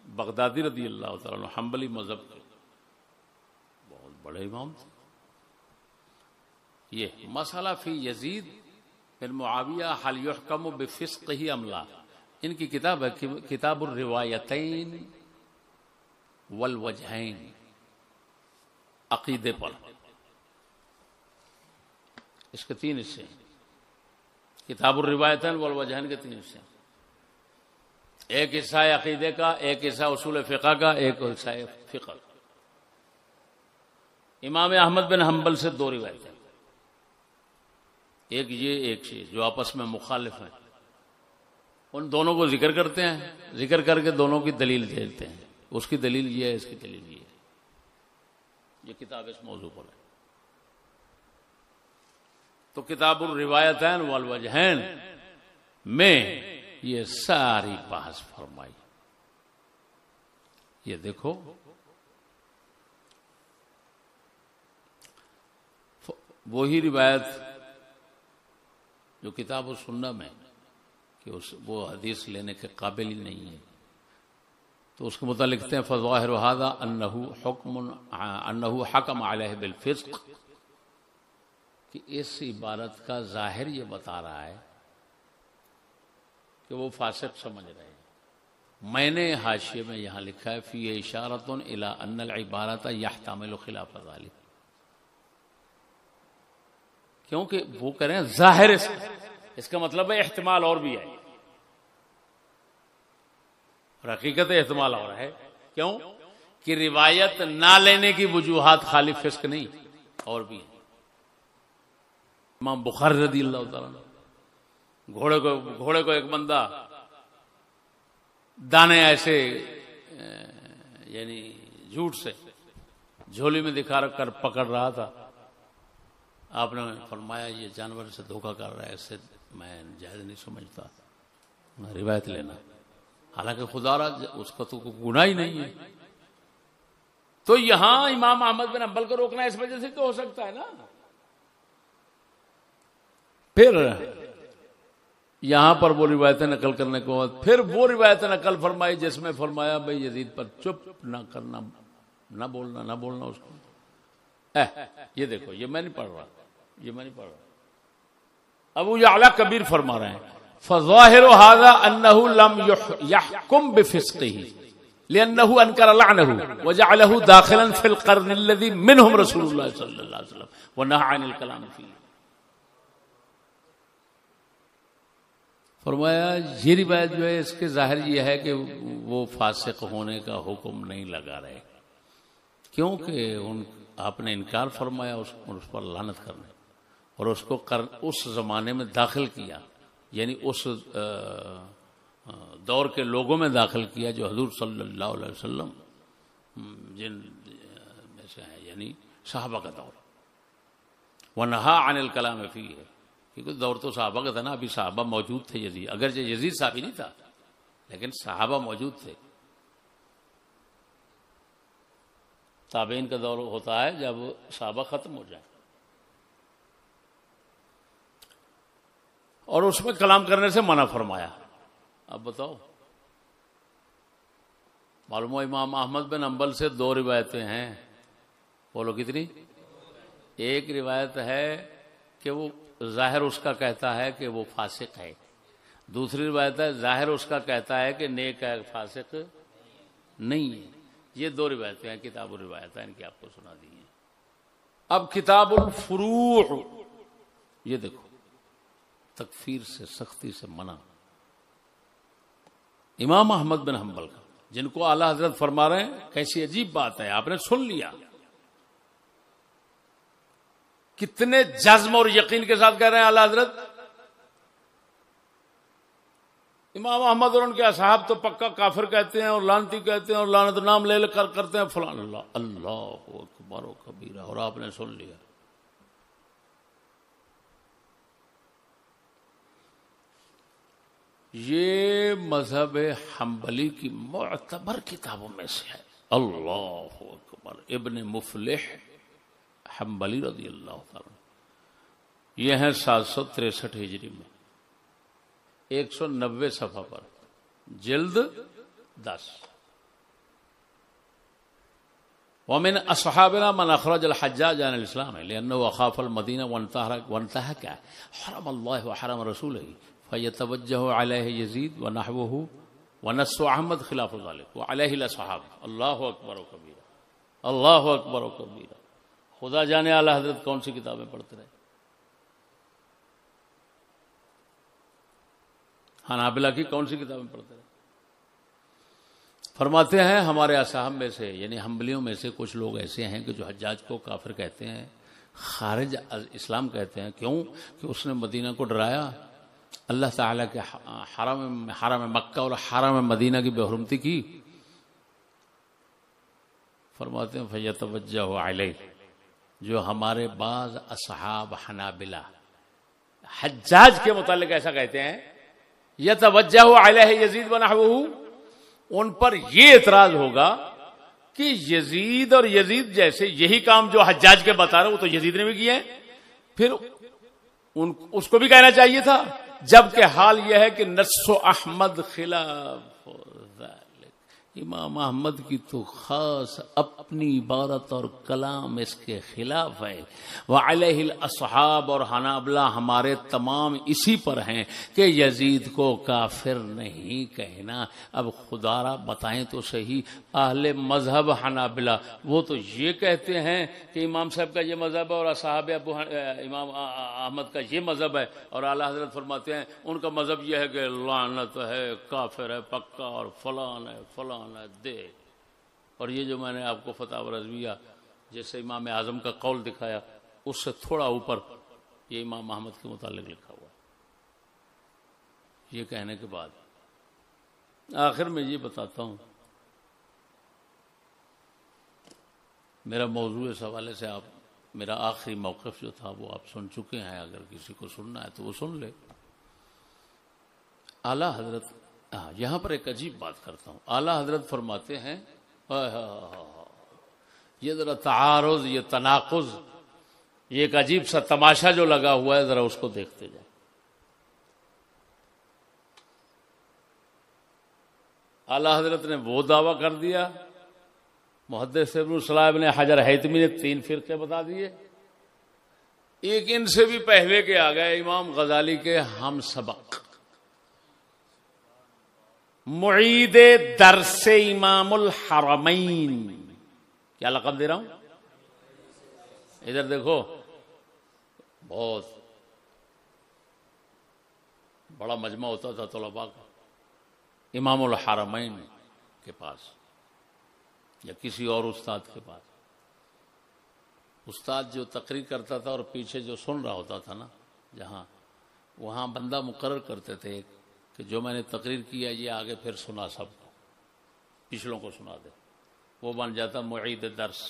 بغدادی رضی اللہ تعالیٰ عنہ، حنبلی مذہب کے بہت بڑے امام تھے. یہ مسئلہ فی یزید بن معاویہ حل یحکم بفسقہ ام لا، ان کی کتاب ہے کتاب الروایتین والوجہین، عقیدے پر. اس کے 3 حصے ہیں، کتاب الروایتین والوجہین کے 3 حصے ہیں. ایک حصہ ہے عقیدے کا، ایک حصہ اصول فقہ کا، ایک حصہ فقہ. امام احمد بن حنبل سے 2 روایتیں، ایک یہ ایک یہ، جو آپس میں مخالف ہیں. ان دونوں کو ذکر کرتے ہیں، ذکر کر کے دونوں کی دلیل دیتے ہیں. اس کی دلیل یہ ہے، اس کی دلیل یہ ہے. یہ کتاب اس موضوع پر ہے. تو کتاب الروایتین والوجہین میں یہ ساری بحث فرمائی. یہ دیکھو وہی روایت جو کتاب و سنہ میں کہ وہ حدیث لینے کے قابل ہی نہیں ہے، تو اس کے متعلق لکھتے ہیں فظاہر ھذا انہ حکم علیہ بالفسق، کہ اس عبارت کا ظاہر یہ بتا رہا ہے کہ وہ فاسق سمجھ رہے ہیں. میں نے حاشیے میں یہاں لکھا ہے فی اشارۃ الی ان العبارۃ یحتمل خلاف ذلک، کیونکہ وہ کہہ رہے ہیں ظاہر اس کا مطلب ہے احتمال اور بھی ہے، اور حقیقت احتمال اور ہے. کیوں؟ کہ روایت نہ لینے کی وجوہات خالی فسق نہیں اور بھی ہیں. امام بخاری رضی اللہ تعالیٰ گھوڑے کو ایک بندہ دانے ایسے یعنی جھوٹ سے جھولی میں دکھا کر پکڑ رہا تھا. آپ نے فرمایا یہ جانور سے دھوکہ کر رہا ہے، اس سے میں جائز نہیں سمجھتا روایت لینا، حالانکہ خدا را اس کا تو کوئی گناہ ہی نہیں ہے. تو یہاں امام احمد بن حنبل کو روکنا اس وجہ سے تو ہو سکتا ہے نا. پھر یہاں پر وہ روایتیں نقل کرنے کے بعد پھر وہ روایتیں نقل فرمائی جس میں فرمایا بھائی یزید پر چپ نہ کرنا، نہ بولنا اس کو. یہ دیکھو، یہ میں نہیں پڑھ رہا. ابو یعلا کبیر فرما رہے ہیں فظاہر هذا انه لم يحكم بفسقه لانه انكر لعنه وجعله داخلا في القرن الذي منهم رسول الله صلى الله عليه وسلم ونهى عن الكلام فيه. فرمایا یہ روایت جو ہے اس کے ظاہر یہ ہے کہ وہ فاسق ہونے کا حکم نہیں لگا رہے، کیونکہ آپ نے انکار فرمایا اس پر لعنت کرنے اور اس کو اس زمانے میں داخل کیا، یعنی اس دور کے لوگوں میں داخل کیا جو حضور صلی اللہ علیہ وسلم جن میں سے ہیں، یعنی صحابہ کا دور. وَنَهَا عَنِ الْكَلَامِ فِيهِ، کیونکہ دور تو صحابہ کا تھا نا. ابھی صحابہ موجود تھے. یزید اگرچہ یزید صحابی نہیں تھا لیکن صحابہ موجود تھے. تابعین کا دور ہوتا ہے جب صحابہ ختم ہو جائیں، اور اس میں کلام کرنے سے منع فرمایا. اب بتاؤ، معلوم ہو امام احمد بن حنبل سے دو روایتیں ہیں. بولو کتنی؟ ایک روایت ہے کہ وہ ظاہر اس کا کہتا ہے کہ وہ فاسق ہے، دوسری روایت ہے ظاہر اس کا کہتا ہے کہ نیک ہے فاسق نہیں ہے. یہ دو روایتیں ہیں، کتاب الروایت ہیں، ان کی آپ کو سنا دی ہیں. اب کتاب الفروع، یہ دیکھو تکفیر سے سختی سے منع امام احمد بن حنبل کا، جن کو اعلی حضرت فرما رہے ہیں. کیسی عجیب بات ہے، آپ نے سن لیا کتنے جزم اور یقین کے ساتھ کہہ رہے ہیں اعلی حضرت. امام احمد اور ان کے اصحاب تو پکا کافر کہتے ہیں اور لعنتی کہتے ہیں اور لعنت نام لے کر کرتے ہیں فلان. اللہ اکبر و کبیرہ. اور آپ نے سن لیا. یہ مذہب حنبلی کی معتبر کتابوں میں سے ہے. اللہ اکبر. ابن مفلح حنبلی رضی اللہ تعالی، یہ ہیں 763 ہجری میں، 190 صفحہ پر، جلد 10. ومن اصحابنا من اخرج الحجاج عن الاسلام لانه اخاف المدینہ وانتهك حرم الله وحرم رسوله فيتوجه عليه يزيد ونحوه ونص احمد خلاف ذلك وعليه الاصحاب. اللہ اکبر و کبیرہ. اللہ اکبر و کبیرہ. خدا جانے اعلی حضرت کون سی کتابیں پڑھتے رہے. حنابلہ کی کون سی کتابیں پڑھتے رہے. فرماتے ہیں ہمارے اصحاب میں سے یعنی حنبلیوں میں سے کچھ لوگ ایسے ہیں کہ جو حجاج کو کافر کہتے ہیں، خارج از اسلام کہتے ہیں. کیوں؟ کہ اس نے مدینہ کو ڈرایا، اللہ تعالیٰ کے حرم مکہ اور حرم مدینہ کی بے حرمتی کی. فرماتے ہیں فیتوجہ علیہ، جو ہمارے بعض اصحاب حنابلہ حجاج کے متعلق ایسا کہتے ہیں، یتوجہ علیہ یزید ونحوہ، ان پر یہ اعتراض ہوگا کہ یزید اور یزید جیسے یہی کام جو حجاج کے بتا رہے وہ تو یزید نے بھی کیے ہیں، پھر اس کو بھی کہنا چاہیے تھا. جبکہ حال یہ ہے کہ نص احمد خلاف ذلك، امام احمد کی تو خاص اپنی عبارت اور کلام اس کے خلاف ہے. وعلیہ الاصحاب، اور حنابلہ ہمارے تمام اسی پر ہیں کہ یزید کو کافر نہیں کہنا. اب خدا را بتائیں تو صحیح، اہل مذہب حنابلہ وہ تو یہ کہتے ہیں کہ امام صاحب کا یہ مذہب ہے اور اصحاب امام احمد کا یہ مذہب ہے، اور اعلی حضرت فرماتے ہیں ان کا مذہب یہ ہے کہ لعنت ہے، کافر ہے پکا، اور فلان ہے فلان ہے. دے اور یہ جو میں نے آپ کو فتاوی رضویہ جیسے امام اعظم کا قول دکھایا اس سے تھوڑا اوپر یہ امام احمد کے متعلق لکھا ہوا. یہ کہنے کے بعد آخر میں یہ بتاتا ہوں، میرا موضوع اس حوالے سے آپ میرا آخری موقف جو تھا وہ آپ سن چکے ہیں، اگر کسی کو سننا ہے تو وہ سن لے. اعلیٰ حضرت یہاں پر ایک عجیب بات کرتا ہوں. اعلیٰ حضرت فرماتے ہیں یہ ذرا تعارض، یہ تناقض، یہ ایک عجیب سا تماشا جو لگا ہوا ہے، ذرا اس کو دیکھتے جائیں. اعلیٰ حضرت نے وہ دعویٰ کر دیا، محدث ابن صلاح ابن حجر حیتمی نے 3 فرقے بتا دیے، ایک ان سے بھی پہلے کے آ گئے امام غزالی کے ہم سبق، معید درس امام الحرمین. کیا لقب دے رہا ہوں؟ ادھر دیکھو، بہت بڑا مجمع ہوتا تھا طلباء کا، امام الحرمین کے پاس یا کسی اور استاد کے پاس. استاد جو تقریر کرتا تھا اور پیچھے جو سن رہا ہوتا تھا نا، جہاں وہاں بندہ مقرر کرتے تھے کہ جو میں نے تقریر کیا یہ آگے پھر سنا، سب کو پچھلوں کو سنا دے. وہ بن جاتا معید درس،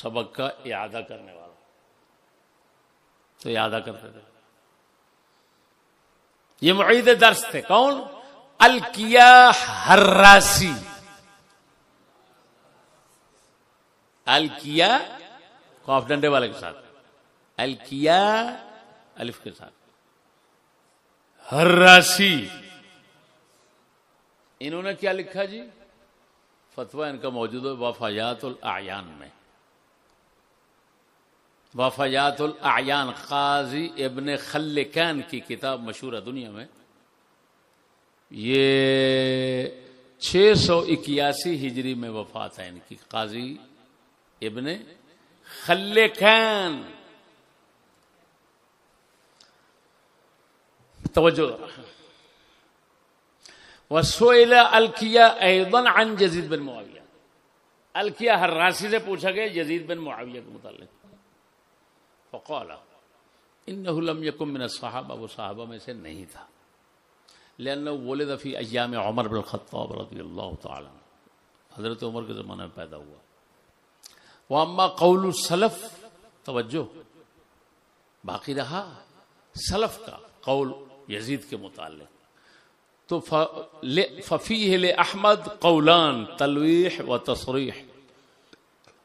سبق کا اعادہ کرنے والا. تو اعادہ کرتے تھے. یہ معید درس تھے. کون؟ الکیا حراسی. الکیا قاف ڈنڈے والے کے ساتھ، الکیا الف کے ساتھ، حراسی. انہوں نے کیا لکھا جی؟ فتویٰ ان کا موجود ہے وفایات الاعیان میں. وفایات الاعیان قاضی ابن خلکان کی کتاب مشہور ہے دنیا میں. یہ 681 ہجری میں وفات ہے ان کی. قاضی ابن خلکان. توجہ. وسئل الکیا ایضا عن یزید بن معاویہ. الکیا حراسی سے پوچھا گیا یزید بن معاویہ کے متعلق. فقال انه لم يكن من الصحابہ، وہ صحابہ میں سے نہیں تھا. لأنه ولد في ایام عمر بن الخطاب رضی اللہ تعالی عنہ، حضرت عمر کے زمانے میں پیدا ہوا. واما قول السلف، توجہ، باقی رہا سلف کا قول یزید کے متعلق. تو ففیہ لأحمد قولان تلویح و تصریح،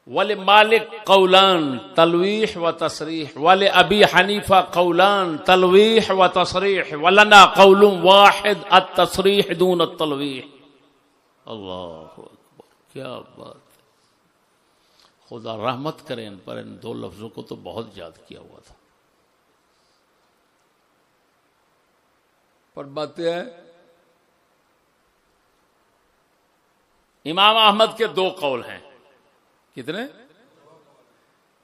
ولمالک قولان تلویح و تصریح، ولأبی حنیفہ قولان تلویح و تصریح، ولنا قول واحد التصریح دون التلویح. اللہ اکبر، کیا بات. خدا رحمت کرے ان پر. ان 2 لفظوں کو تو بہت یاد کیا ہوا تھا. پر باتیں ہیں امام احمد کے 2 قول ہیں. کتنے؟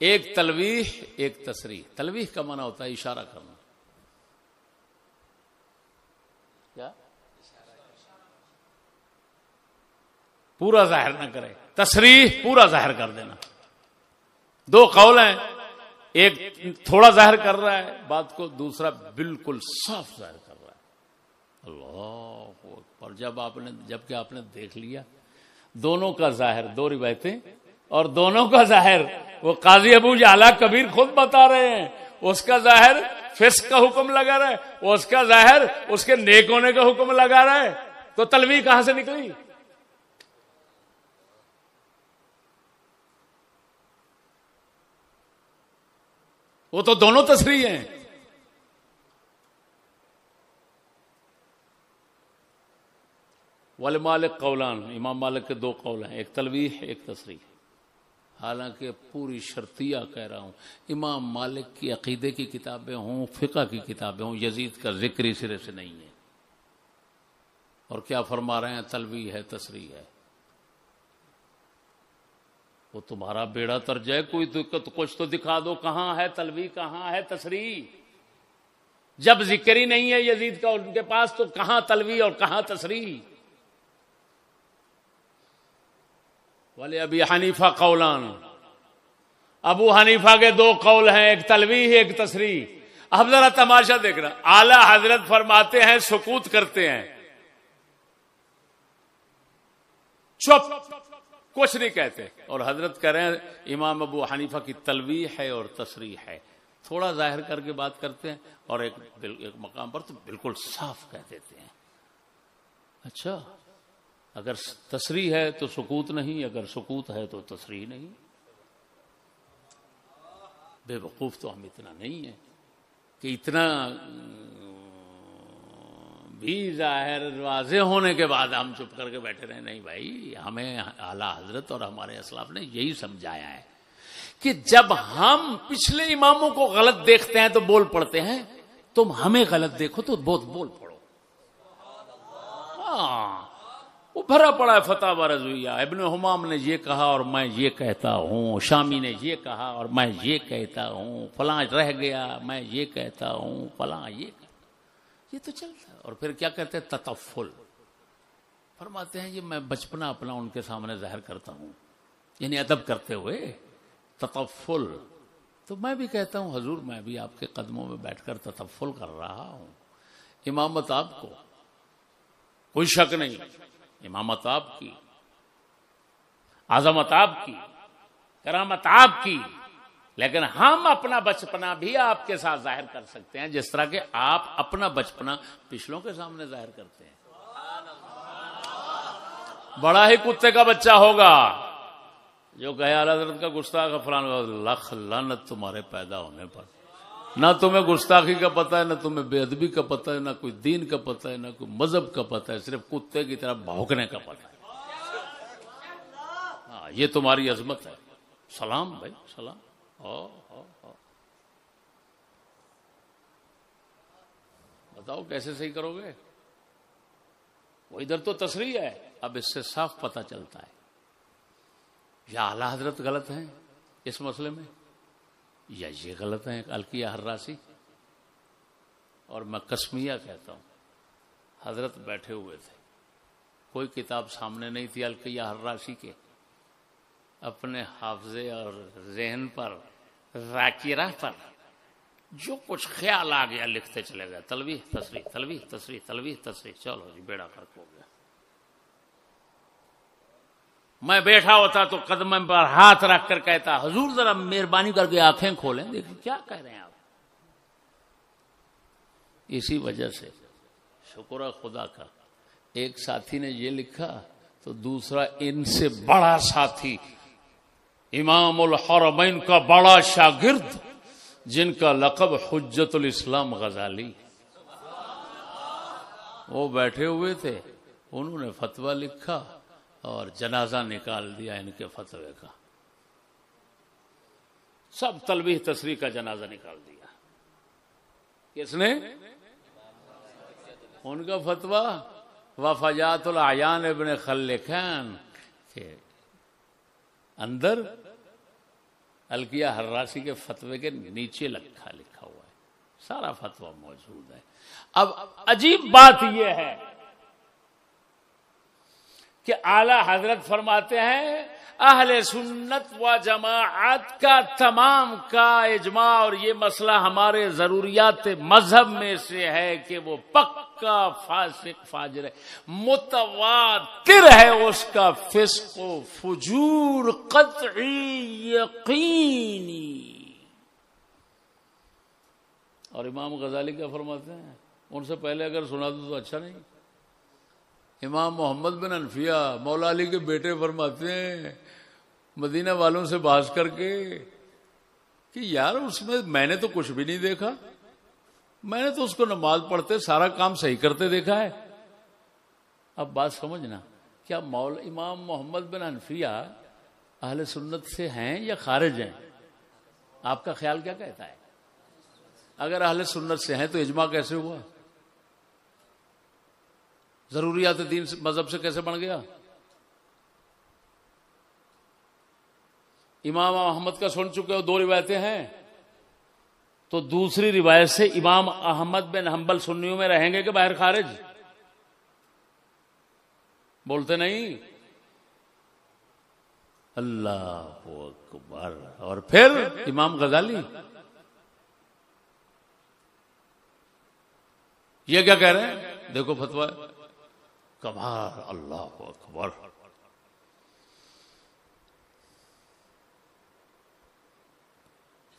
ایک تلویح، ایک تصریح. تلویح کا معنی ہوتا ہے اشارہ کرنا. کیا؟ پورا ظاہر نہ کرے. تصریح پورا ظاہر کر دینا. 2 قول ہیں، ایک تھوڑا ظاہر کر رہا ہے بات کو، دوسرا بالکل صاف ظاہر کر رہا ہے. اللہ اکبر. جبکہ آپ نے دیکھ لیا دونوں کا ظاہر، 2 روایتیں اور دونوں کا ظاہر، وہ قاضی ابو جعلی کبیر خود بتا رہے ہیں اس کا ظاہر فسق کا حکم لگا رہا ہے، اس کا ظاہر اس کے نیک ہونے کا حکم لگا رہا ہے. تو تلویح کہاں سے نکلی؟ وہ تو دونوں تصریح ہیں. ولمالک قولان، امام مالک کے 2 قول ہیں، ایک تلویح ایک تصریح. حالانکہ پوری شرطیہ کہہ رہا ہوں، امام مالک کی عقیدے کی کتابیں ہوں، فقہ کی کتابیں ہوں، یزید کا ذکر ہی سرے سے نہیں ہے. اور کیا فرما رہے ہیں؟ تلویح ہے، تصریح ہے. وہ تمہارا بیڑا ترجیح ہے. کوئی دقت کچھ تو دکھا دو، کہاں ہے تلویح، کہاں ہے تصریح؟ جب ذکر ہی نہیں ہے یزید کا ان کے پاس تو کہاں تلویح اور کہاں تصریح؟ ولی ابی حنیفہ قولان، ابو حنیفہ کے دو قول ہیں، ایک تلویح ایک تصریح. اب ذرا تماشا دیکھنا، اعلی حضرت فرماتے ہیں سکوت کرتے ہیں، چپ، کچھ نہیں کہتے، اور حضرت کہہ رہے ہیں امام ابو حنیفہ کی تلویح ہے اور تصریح ہے، تھوڑا ظاہر کر کے بات کرتے ہیں، اور ایک مقام پر تو بالکل صاف کہہ دیتے ہیں. اچھا، اگر تصریح ہے تو سکوت نہیں، اگر سکوت ہے تو تصریح نہیں. بے وقوف تو ہم اتنا نہیں ہیں کہ اتنا بھی ظاہر واضح ہونے کے بعد ہم چپ کر کے بیٹھے رہے. نہیں بھائی، ہمیں اعلیٰ حضرت اور ہمارے اسلاف نے یہی سمجھایا ہے کہ جب ہم پچھلے اماموں کو غلط دیکھتے ہیں تو بول پڑتے ہیں، تم ہمیں غلط دیکھو تو بہت بول پڑو. وہ بھرا پڑا ہے فتاوی رضویہ، ابن حمام نے یہ کہا اور میں یہ کہتا ہوں، شامی نے یہ کہا اور میں یہ کہتا ہوں، فلاں رہ گیا میں یہ کہتا ہوں، فلاں یہ تو چلتا ہے. اور پھر کیا کہتے ہیں؟ تطفل. فرماتے ہیں یہ میں بچپنا اپنا ان کے سامنے ظاہر کرتا ہوں، یعنی ادب کرتے ہوئے تطفل. تو میں بھی کہتا ہوں حضور، میں بھی آپ کے قدموں میں بیٹھ کر تطفل کر رہا ہوں. امامت آپ کو، کوئی شک نہیں، امامت آپ کی، عظمت آپ کی، کرامت آپ کی، لیکن ہم اپنا بچپنا بھی آپ کے ساتھ ظاہر کر سکتے ہیں، جس طرح کہ آپ اپنا بچپنا پچھلوں کے سامنے ظاہر کرتے ہیں. بڑا ہی کتے کا بچہ ہوگا جو کہے اعلیٰ حضرت کا گستاخ فلان، لکھ لعنت تمہارے پیدا ہونے پر. نہ تمہیں گستاخی کا پتہ ہے، نہ تمہیں بے ادبی کا پتہ ہے، نہ کوئی دین کا پتہ ہے، نہ کوئی مذہب کا پتہ ہے، صرف کتے کی طرح بھونکنے کا پتہ ہے. ہاں، یہ تمہاری عظمت ہے. سلام بھائی، سلام. بتاؤ کیسے صحیح کرو گے؟ وہ ادھر تو تصریح ہے. اب اس سے صاف پتہ چلتا ہے یا اعلیٰ حضرت غلط ہیں اس مسئلے میں، یا یہ غلط ہیں القیہ حراسی. اور میں قسمیہ کہتا ہوں، حضرت بیٹھے ہوئے تھے، کوئی کتاب سامنے نہیں تھی القیہ حراسی کے، اپنے حافظے اور ذہن پر، ذاکرہ پر جو کچھ خیال آ گیا لکھتے چلے گئے، تلویح تصریح، تلویح تصریح، تلویح تصریح. چلو جی، بیڑا غرق ہو گیا. میں بیٹھا ہوتا تو قدم پر ہاتھ رکھ کر کہتا حضور ذرا مہربانی کر کے آنکھیں کھولیں، دیکھیں کیا کہہ رہے ہیں آپ. اسی وجہ سے شکر ہے خدا کا، ایک ساتھی نے یہ لکھا تو دوسرا ان سے بڑا ساتھی، امام الحرمین کا بڑا شاگرد جن کا لقب حجت الاسلام غزالی، وہ بیٹھے ہوئے تھے، انہوں نے فتویٰ لکھا اور جنازہ نکال دیا ان کے فتوے کا. سب تلویح تصریح کا جنازہ نکال دیا. کس نے؟ ان کا فتویٰ وفجات الاعیان ابن خلکان کے اندر القیہ حراسی کے فتوے کے نیچے لکھا ہوا ہے، سارا فتویٰ موجود ہے. اب عجیب بات یہ ہے کہ اعلی حضرت فرماتے ہیں اہل سنت و جماعت کا تمام کا اجماع، اور یہ مسئلہ ہمارے ضروریات مذہب میں سے ہے کہ وہ پکا فاسق فاجر ہے، متواتر ہے اس کا فسق و فجور قطعی یقینی. اور امام غزالی کیا فرماتے ہیں؟ ان سے پہلے اگر سنا دو تو اچھا نہیں. امام محمد بن حنفیہ مولا علی کے بیٹے فرماتے ہیں مدینہ والوں سے بحث کر کے کہ یار اس میں نے تو کچھ بھی نہیں دیکھا، میں نے تو اس کو نماز پڑھتے سارا کام صحیح کرتے دیکھا ہے. اب بات سمجھنا، کیا امام محمد بن حنفیہ اہل سنت سے ہیں یا خارج ہیں؟ آپ کا خیال کیا کہتا ہے؟ اگر اہل سنت سے ہیں تو اجماع کیسے ہوا؟ ضروریات دین مذہب سے کیسے بن گیا؟ امام احمد کا سن چکے ہو، 2 روایتیں ہیں، تو دوسری روایت سے امام احمد بن حنبل سنیوں میں رہیں گے کہ باہر خارج؟ بولتے نہیں. اللہ اکبر. اور پھر امام غزالی یہ کیا کہہ رہے ہیں؟ دیکھو فتویٰ کبھار. اللہ اکبر.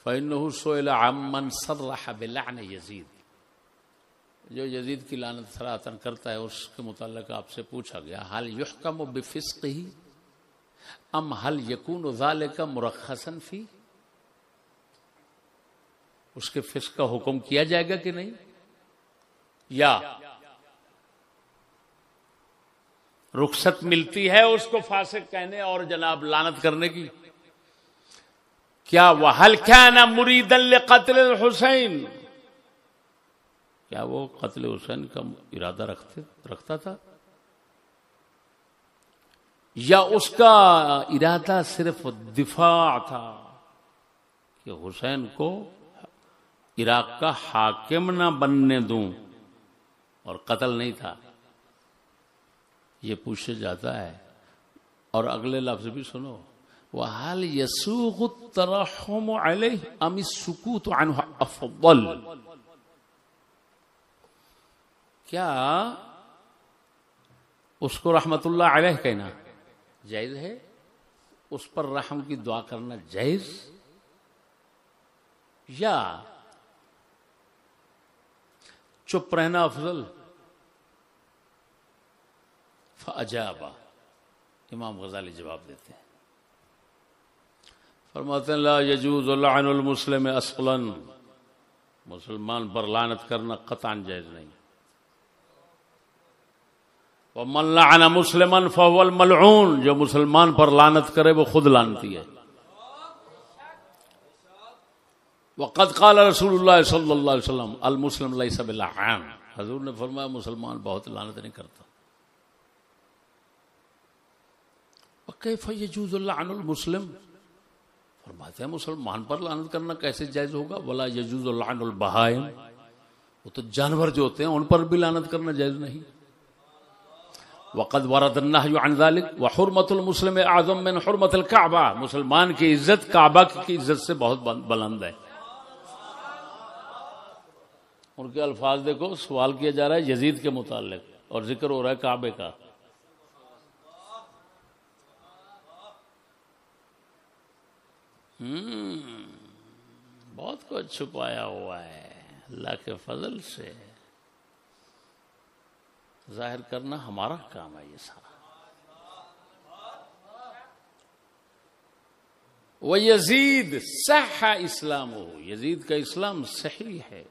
فَإِنَّهُ سُئِلَ عَمَّنْ صَرَّحَ بِلَعْنِ يَزِيدَ. جو یزید کی لعنت صراحتاً کرتا ہے اس کے متعلق آپ سے پوچھا گیا هل يحكم بفسقه ام هل يكون ذلك مرخصا فيه. اس کے فسق کا حکم کیا جائے گا کہ نہیں، یا رخصت ملتی ہے اس کو فاسق کہنے اور جناب لعنت کرنے کی. کیا وَهَلْ كَانَ مُرِيدًا لِقَتْلِ الْحُسَيْنِ. کیا وہ قتل حسین کا ارادہ رکھتا تھا، یا اس کا ارادہ صرف دفاع تھا کہ حسین کو عراق کا حاکم نہ بننے دوں، اور قتل نہیں تھا. یہ پوچھا جاتا ہے. اور اگلے لفظ بھی سنو، وَهَلْ يَسُوغُ التَّرَحُّمُ عَلَيْهِ أَمِ السُّكُوتُ عَنْهُ أَفْضَلُ. کیا اس کو رحمت اللہ علیہ کہنا جائز ہے، اس پر رحم کی دعا کرنا جائز، یا چپ رہنا افضل؟ فَأَجَابَ. امام غزالی جواب دیتے ہیں، فرماتے ہیں لا يجوز لعن المسلم اصلا. مسلمان پر لعنت کرنا قطعاً جائز نہیں. وَمَنْ لَعَنَ مُسْلِمًا فَهُوَ الْمَلْعُونَ. جو مسلمان پر لعنت کرے وہ خود لعنتی ہے. وَقَدْ قَالَ رسول اللہ صلی اللہ علیہ وسلم المسلم ليس بلعان. حضور نے فرمایا مسلمان بہت لعنت نہیں کرتا. وَكَيْفَ يَجُوزُ اللَّعْنُ الْمُسْلِمِ. فرماتے ہیں مسلمان پر لعنت کرنا کیسے جائز ہوگا؟ وَلَا يَجُوزُ اللَّعْنُ الْبَهَائِمِ. وہ تو جانور جو ہوتے ہیں ان پر بھی لعنت کرنا جائز نہیں. وقد ورد النهي عن ذلك وحرمة المسلم اعظم من حرمة الكعبة. مسلمان کی عزت کعبہ کی عزت سے بہت بلند ہے. ان کے الفاظ دیکھو، سوال کیا جا رہا ہے یزید کے متعلق اور ذکر ہو رہا ہے کعبے کا. بہت کچھ چھپایا ہوا ہے. اللہ کے فضل سے ظاہر کرنا ہمارا کام ہے. یہ سارا وَيَزِيد صح اسلامہ. یزید کا اسلام صحیح ہے.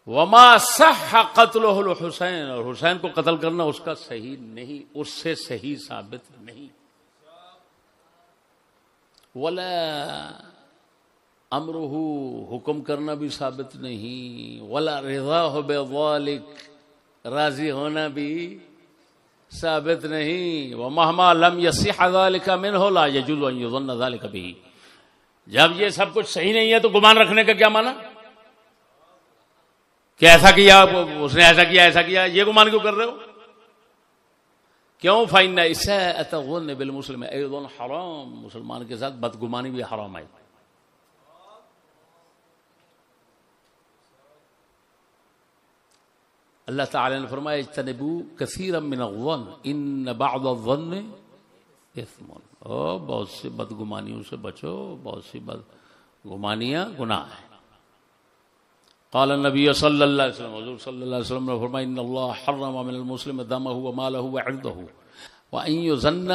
وما صح قتلہ الحسین. اور حسین کو قتل کرنا اس کا صحیح نہیں، اس سے صحیح ثابت نہیں. ولا امرہ. حکم کرنا بھی ثابت نہیں. ولا رضاہ بذالک. راضی ہونا بھی ثابت نہیں. ومہما لم یصح ذلک منہ لا یجوز ان یظن ذلک بہ. جب یہ سب کچھ صحیح نہیں ہے تو گمان رکھنے کا کیا معنی کہ ایسا کیا اس نے، ایسا کیا ایسا کیا، یہ گمان کیوں کر رہے ہو؟ کیوں؟ فإن اساءة الظن بالمسلم ايضا حرام. مسلمان کے ساتھ بدگمانی بھی حرام ہے. اللہ تعالی نے فرمایا اجتنبوا كثيرا من الظن ان بعض الظن اثم. بہت سی بدگمانیوں سے بچو، بہت سی بدگمانیاں گناہ ہیں. قال النبی صلی اللہ علیہ وسلم. حضور صلی اللہ علیہ وسلم نے فرمایا ان اللہ حرم من المسلم دمه وماله وعرضه وان يظن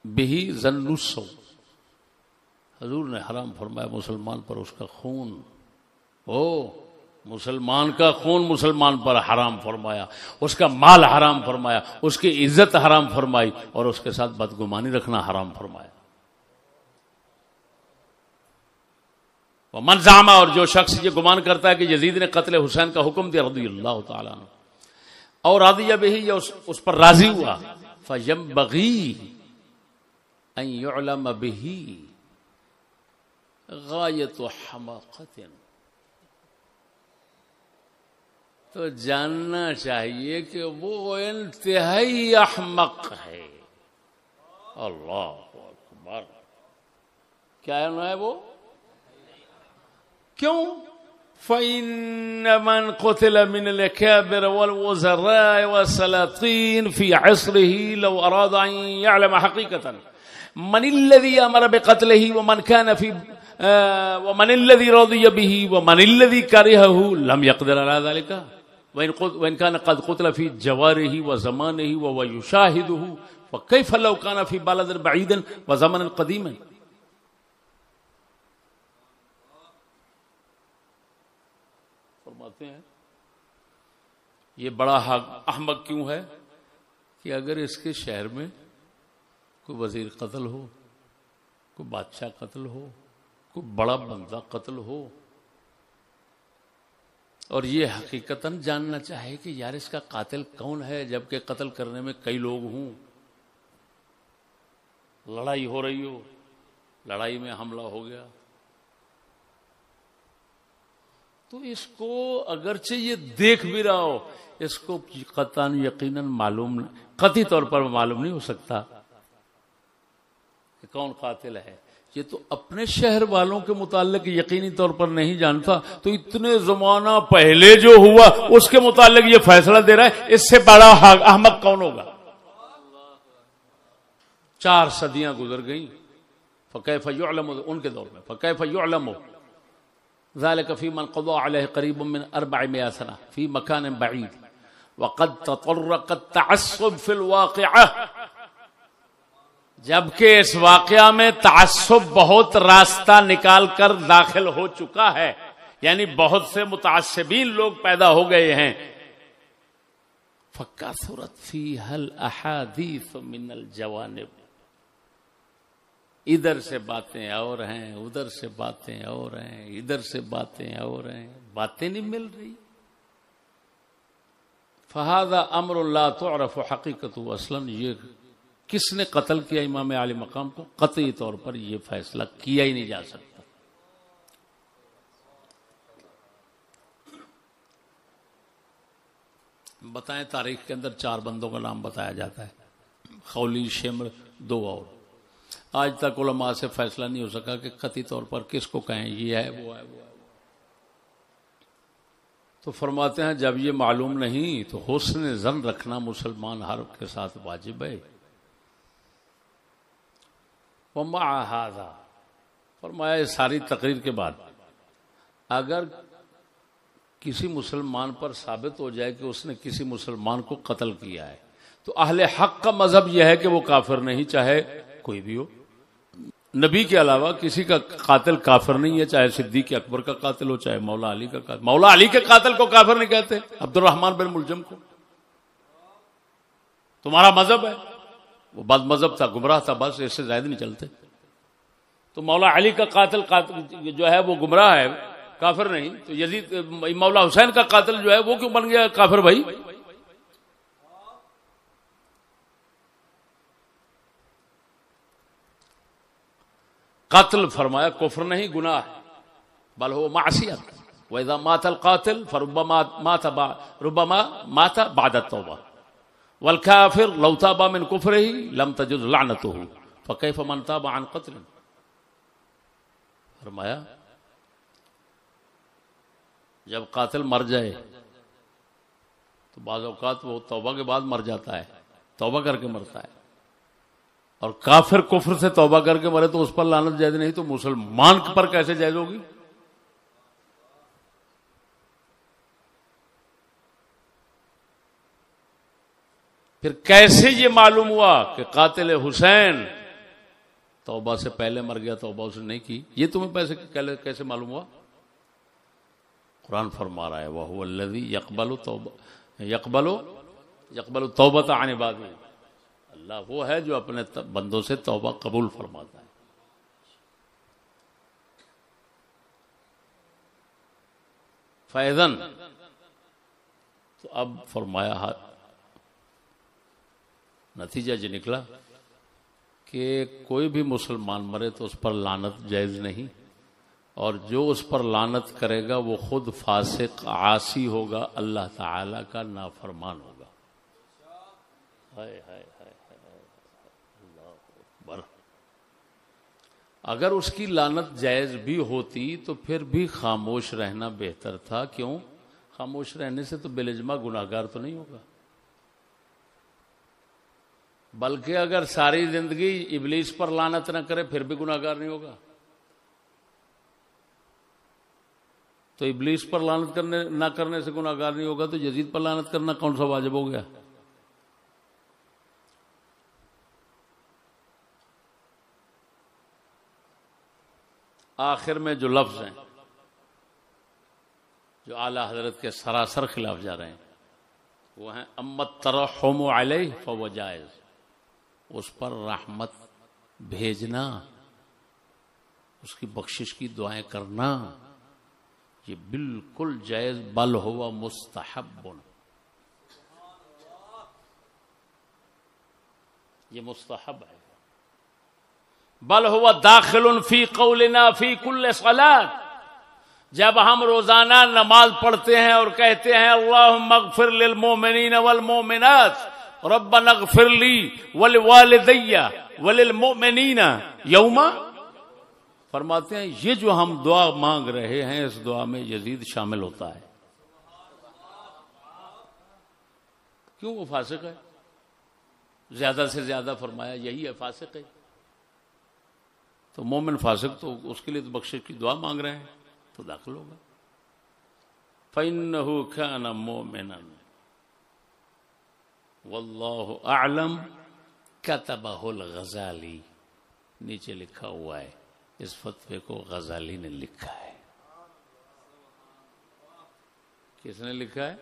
به ظن السوء. حضور نے حرام فرمایا مسلمان پر اس کا خون، مسلمان کا خون مسلمان پر حرام فرمایا، اس کا مال حرام فرمایا، اس کی عزت حرام فرمائی، اور اس کے ساتھ بدگمانی رکھنا حرام فرمایا. ومن زعم. اور جو شخص یہ گمان کرتا ہے کہ یزید نے قتل حسین کا حکم دیا رضی اللہ تعالیٰ عنہ اور راضی بہ، یا اس پر راضی ہوا، فینبغی ان یعلم بہ غایت حماقت. تو جاننا چاہیے کہ وہ انتہائی احمق ہے. اللہ اکبر. کیا ہے وہ؟ کیوں؟ فإن من قتل من الأكابر والوزراء والسلاطين في عصره لو أراد أن يعلم حقيقة من الذي أمر بقتله ومن الذي رضي به ومن الذي كرهه لم يقدر على ذلك وإن كان قد قتل في جواره وزمانه وهو يشاهده فكيف لو كان في بلد بعيد وزمن قديم. فرماتے ہیں یہ بڑا احمق کیوں ہے کہ اگر اس کے شہر میں کوئی وزیر قتل ہو، کوئی بادشاہ قتل ہو، کوئی بڑا بندہ قتل ہو، اور یہ حقیقتاً جاننا چاہے کہ یار اس کا قاتل کون ہے، جبکہ قتل کرنے میں کئی لوگ ہوں، لڑائی ہو رہی ہو، لڑائی میں حملہ ہو گیا، تو اس کو اگرچہ یہ دیکھ بھی رہا ہو، اس کو قطعاً یقیناً معلوم، قطعی طور پر معلوم نہیں ہو سکتا کہ کون قاتل ہے. یہ تو اپنے شہر والوں کے متعلق یقینی طور پر نہیں جانتا، تو اتنے زمانہ پہلے جو ہوا اس کے متعلق یہ فیصلہ دے رہا ہے، اس سے بڑا احمق کون ہوگا؟ 4 صدیاں گزر گئیں، فکیف یعلم، ان کے دور میں فکیف یعلم ذلك في من قضى عليه قريب من 400 سنة في مكان بعيد وقد تطرق التعصب في الواقعة، جبکہ اس واقعہ میں تعصب بہت راستہ نکال کر داخل ہو چکا ہے، یعنی بہت سے متعصبین لوگ پیدا ہو گئے ہیں. فکثرت فيها الاحاديث من الجوانب، ادھر سے باتیں اور ہیں، ادھر سے باتیں اور ہیں، ادھر سے باتیں اور ہیں، باتیں نہیں مل رہی. فہذا امر لا تعرف حقیقته اصلا، یہ کس نے قتل کیا امام عالی مقام کو، قطعی طور پر یہ فیصلہ کیا ہی نہیں جا سکتا. بتائیں، تاریخ کے اندر 4 بندوں کا نام بتایا جاتا ہے، خولی، شمر، 2 اور. آج تک علماء سے فیصلہ نہیں ہو سکا کہ قطعی طور پر کس کو کہیں یہ ہے وہ ہے وہ ہے. تو فرماتے ہیں جب یہ معلوم نہیں تو حسن ظن رکھنا مسلمان ہر کے ساتھ واجب ہے. ومع ھذا، فرمایا اس ساری تقریر کے بعد اگر کسی مسلمان پر ثابت ہو جائے کہ اس نے کسی مسلمان کو قتل کیا ہے تو اہل حق کا مذہب یہ ہے کہ وہ کافر نہیں، چاہے کوئی بھی ہو. نبی کے علاوہ کسی کا قاتل کافر نہیں ہے، چاہے صدیق اکبر کا قاتل ہو، چاہے مولا علی کا قاتل. مولا علی کے قاتل کو کافر نہیں کہتے، عبد الرحمن بن ملجم کو. تمہارا مذہب ہے، وہ بد مذہب تھا، گمراہ تھا، بس اس سے زائد نہیں چلتے. تو مولا علی کا قاتل جو ہے وہ گمراہ ہے، کافر نہیں. تو یزید مولا حسین کا قاتل جو ہے وہ کیوں بن گیا کافر بھائی؟ قتل فرمایا کفر نہیں، گناہ ہے، بل ہو معصیت. وَإِذَا مَاتَ الْقَاتِلُ فَرُبَّمَا مَاتَ بَعْدَ التَّوْبَةِ وَالْكَافِرُ لَوْ تَابَ مِنْ كُفْرِهِ لَمْ تَجُزْ لَعْنَتُهُ فَكَيْفَ مَنْ تَابَ عَنْ قَتْلٍ. فرمایا جب قاتل مر جائے تو بعض اوقات وہ توبہ کے بعد مر جاتا ہے، توبہ کر کے مرتا ہے، اور کافر کفر سے توبہ کر کے مرے تو اس پر لعنت جائز نہیں، تو مسلمان پر کیسے جائز ہوگی؟ پھر کیسے یہ معلوم ہوا کہ قاتل حسین توبہ سے پہلے مر گیا، توبہ اس نے نہیں کی؟ یہ تمہیں کیسے معلوم ہوا؟ قرآن فرما رہا ہے وَهُوَ الَّذِي يَقْبَلُ التَّوْبَةَ عَنْ عِبَادِهِ، اللہ وہ ہے جو اپنے بندوں سے توبہ قبول فرماتا ہے. فَإِذَن، تو اب فرمایا نتیجہ جو نکلا کہ کوئی بھی مسلمان مرے تو اس پر لعنت جائز نہیں، اور جو اس پر لعنت کرے گا وہ خود فاسق عاصی ہوگا، اللہ تعالی کا نافرمان ہوگا. اگر اس کی لعنت جائز بھی ہوتی تو پھر بھی خاموش رہنا بہتر تھا. کیوں؟ خاموش رہنے سے تو بالاجماع گناہگار تو نہیں ہوگا، بلکہ اگر ساری زندگی ابلیس پر لعنت نہ کرے پھر بھی گناہگار نہیں ہوگا. تو ابلیس پر لعنت نہ کرنے سے گناہگار نہیں ہوگا تو یزید پر لعنت کرنا کون سا واجب ہو گیا؟ آخر میں جو لفظ ہیں جو اعلی حضرت کے سراسر خلاف جا رہے ہیں وہ ہیں امت ترحم علیہ فهو جائز، اس پر رحمت بھیجنا، اس کی بخشش کی دعائیں کرنا یہ بالکل جائز، بل ہوا مستحب، یہ مستحب ہے. بل ہوا داخل فی قولنا فی کل صلاۃ، جب ہم روزانہ نماز پڑھتے ہیں اور کہتے ہیں اللہم اغفر للمؤمنین والمؤمنات ربنا اغفر لی ولوالدی وللمؤمنین یوم، فرماتے ہیں یہ جو ہم دعا مانگ رہے ہیں اس دعا میں یزید شامل ہوتا ہے. کیوں؟ وہ فاسق ہے، زیادہ سے زیادہ فرمایا یہی ہے، فاسق ہے. تو مومن فاسق تو اس کے لیے تو بخشش کی دعا مانگ رہے ہیں تو داخل ہوگا. فَإِنَّهُ كَانَ مُؤْمِنًا وَاللَّهُ أَعْلَمُ كَتَبَهُ الْغَزَالِي، نیچے لکھا ہوا ہے، اس فتوے کو غزالی نے لکھا ہے. کس نے لکھا ہے؟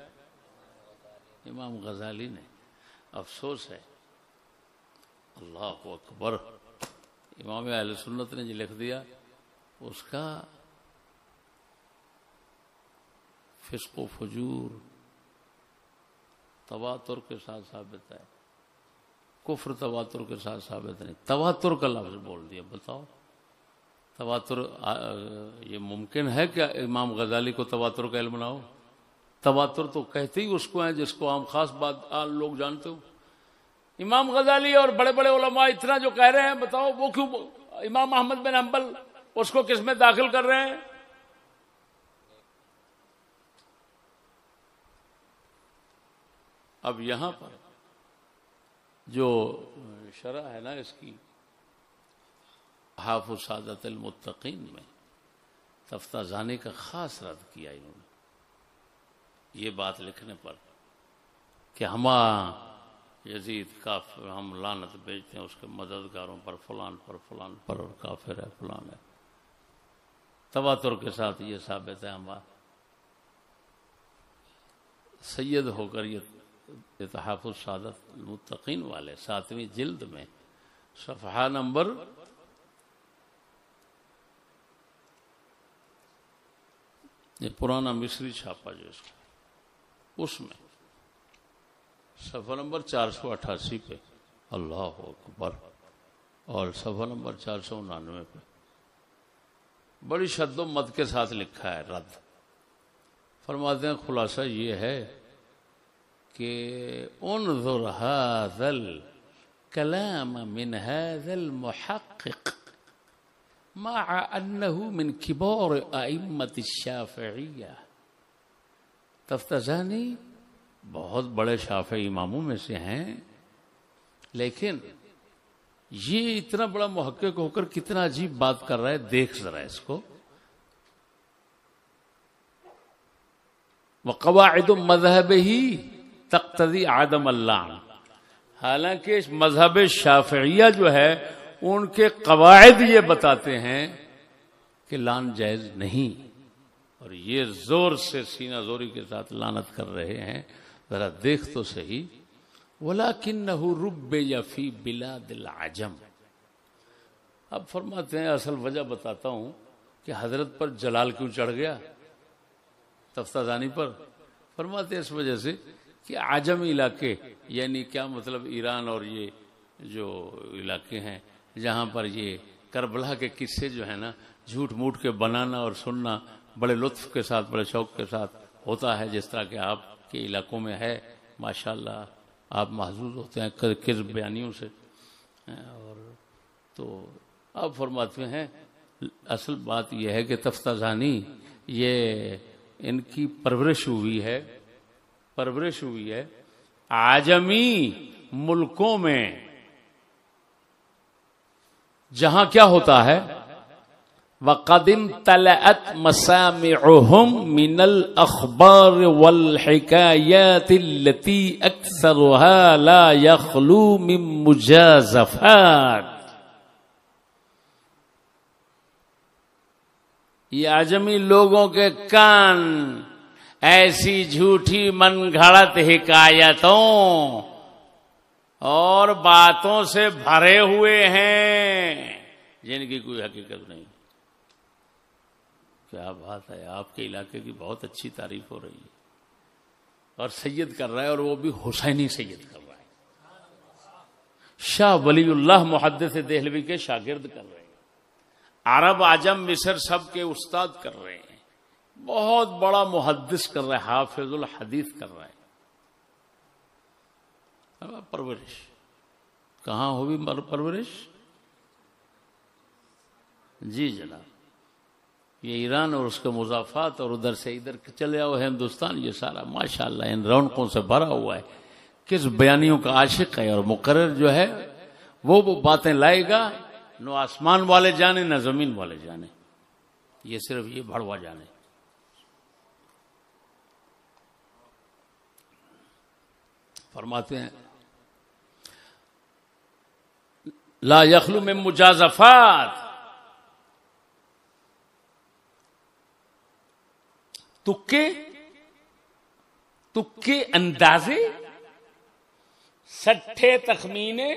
امام غزالی نے. افسوس ہے، اللہ اکبر، امام اہل سنت نے جو لکھ دیا اس کا فسق و فجور تواتر کے ساتھ ثابت ہے، کفر تواتر کے ساتھ ثابت نہیں. تواتر کا لفظ بول دیا، بتاؤ تواتر یہ ممکن ہے کہ امام غزالی کو تواتر کا علم نہ ہو؟ تواتر تو کہتے ہی اس کو ہیں جس کو عام خاص بات لوگ جانتے ہو. امام غزالی اور بڑے بڑے علماء اتنا جو کہہ رہے ہیں، بتاؤ وہ کیوں امام احمد بن حنبل اس کو کس میں داخل کر رہے ہیں؟ اب یہاں پر جو شرح ہے نا اس کی حافظ سعادت المتقین میں تفتازانی کا خاص رد کیا انہوں نے یہ بات لکھنے پر کہ یزید کافر، ہم لعنت بیچتے ہیں اس کے مددگاروں پر، فلان پر اور کافر ہے، فلان ہے. تواتر کے ساتھ یہ ثابت ہے. ہمارا سید ہو کر یہ تحفظ سعادت المتقین والے 7ویں جلد میں صفحہ نمبر یہ پرانا مصری چھاپا جو اس میں صفحہ نمبر 488 پہ، اللہ اکبر، اور صفحہ نمبر 499 پہ بڑی شد و مد کے ساتھ لکھا ہے رد. فرماتے ہیں خلاصہ یہ ہے کہ انظر هذا الكلام من هذا المحقق مع انه من كبار ائمة الشافعية. تفتزانی بہت بڑے شافعی اماموں میں سے ہیں، لیکن یہ اتنا بڑا محقق ہو کر کتنا عجیب بات کر رہا ہے. دیکھ ذرا اس کو. وقواعد مذهبه تقتضی عدم اللعن، حالانکہ مذہب شافعیہ جو ہے ان کے قواعد یہ بتاتے ہیں کہ لعن جائز نہیں، اور یہ زور سے سینہ زوری کے ساتھ لعنت کر رہے ہیں. ذرا دیکھ تو صحیح. وَلَكِنَّهُ رُبِّيَ فِي بِلَادِ الْعَجَمِ. اب فرماتے ہیں اصل وجہ بتاتا ہوں کہ حضرت پر جلال کیوں چڑھ گیا تفتازانی پر. فرماتے ہیں اس وجہ سے کہ عجم علاقے، یعنی کیا مطلب ایران اور یہ جو علاقے ہیں جہاں پر یہ کربلا کے قصے جو ہیں نا جھوٹ موٹ کے بنانا اور سننا بڑے لطف کے ساتھ، بڑے شوق کے ساتھ ہوتا ہے، جس طرح کہ آپ کے علاقوں میں ہے. ماشاءاللہ آپ محظوظ ہوتے ہیں کذب بیانیوں سے. اور تو اب فرماتے ہیں اصل بات یہ ہے کہ تفتازانی یہ ان کی پرورش ہوئی ہے عجمی ملکوں میں، جہاں کیا ہوتا ہے وَقَدْ امْتَلَأَتْ مَسَامِعُهُمْ مِنَ الْأَخْبَارِ وَالْحِكَايَاتِ الَّتِي أَكْثَرُهَا لَا يَخْلُو مِن مُجَازَفَاتٍ. یہ عجمی لوگوں کے کان ایسی جھوٹی من گھڑت حکایتوں اور باتوں سے بھرے ہوئے ہیں جن کی کوئی حقیقت نہیں. کیا بات ہے، آپ کے علاقے کی بہت اچھی تعریف ہو رہی ہے، اور سید کر رہا ہے، اور وہ بھی حسینی سید کر رہا ہے. شاہ ولی اللہ محدث دہلوی کے شاگرد کر رہے ہیں، عرب عجم مصر سب کے استاد کر رہے ہیں، بہت بڑا محدث کر رہا ہے، حافظ الحدیث کر رہا ہے. پرورش کہاں ہوئی پرورش؟ جی جناب، یہ ایران اور اس کے مضافات، اور ادھر سے ادھر چلے آؤ ہندوستان، یہ سارا ماشاءاللہ ان رونقوں سے بھرا ہوا ہے. کس بیانیوں کا عاشق ہے، اور مقرر جو ہے وہ باتیں لائے گا، نہ آسمان والے جانے نہ زمین والے جانے، یہ صرف یہ بھڑوا جانے. فرماتے ہیں لا یخلو من مجازفات، تکے اندازے، سٹھے تخمینے،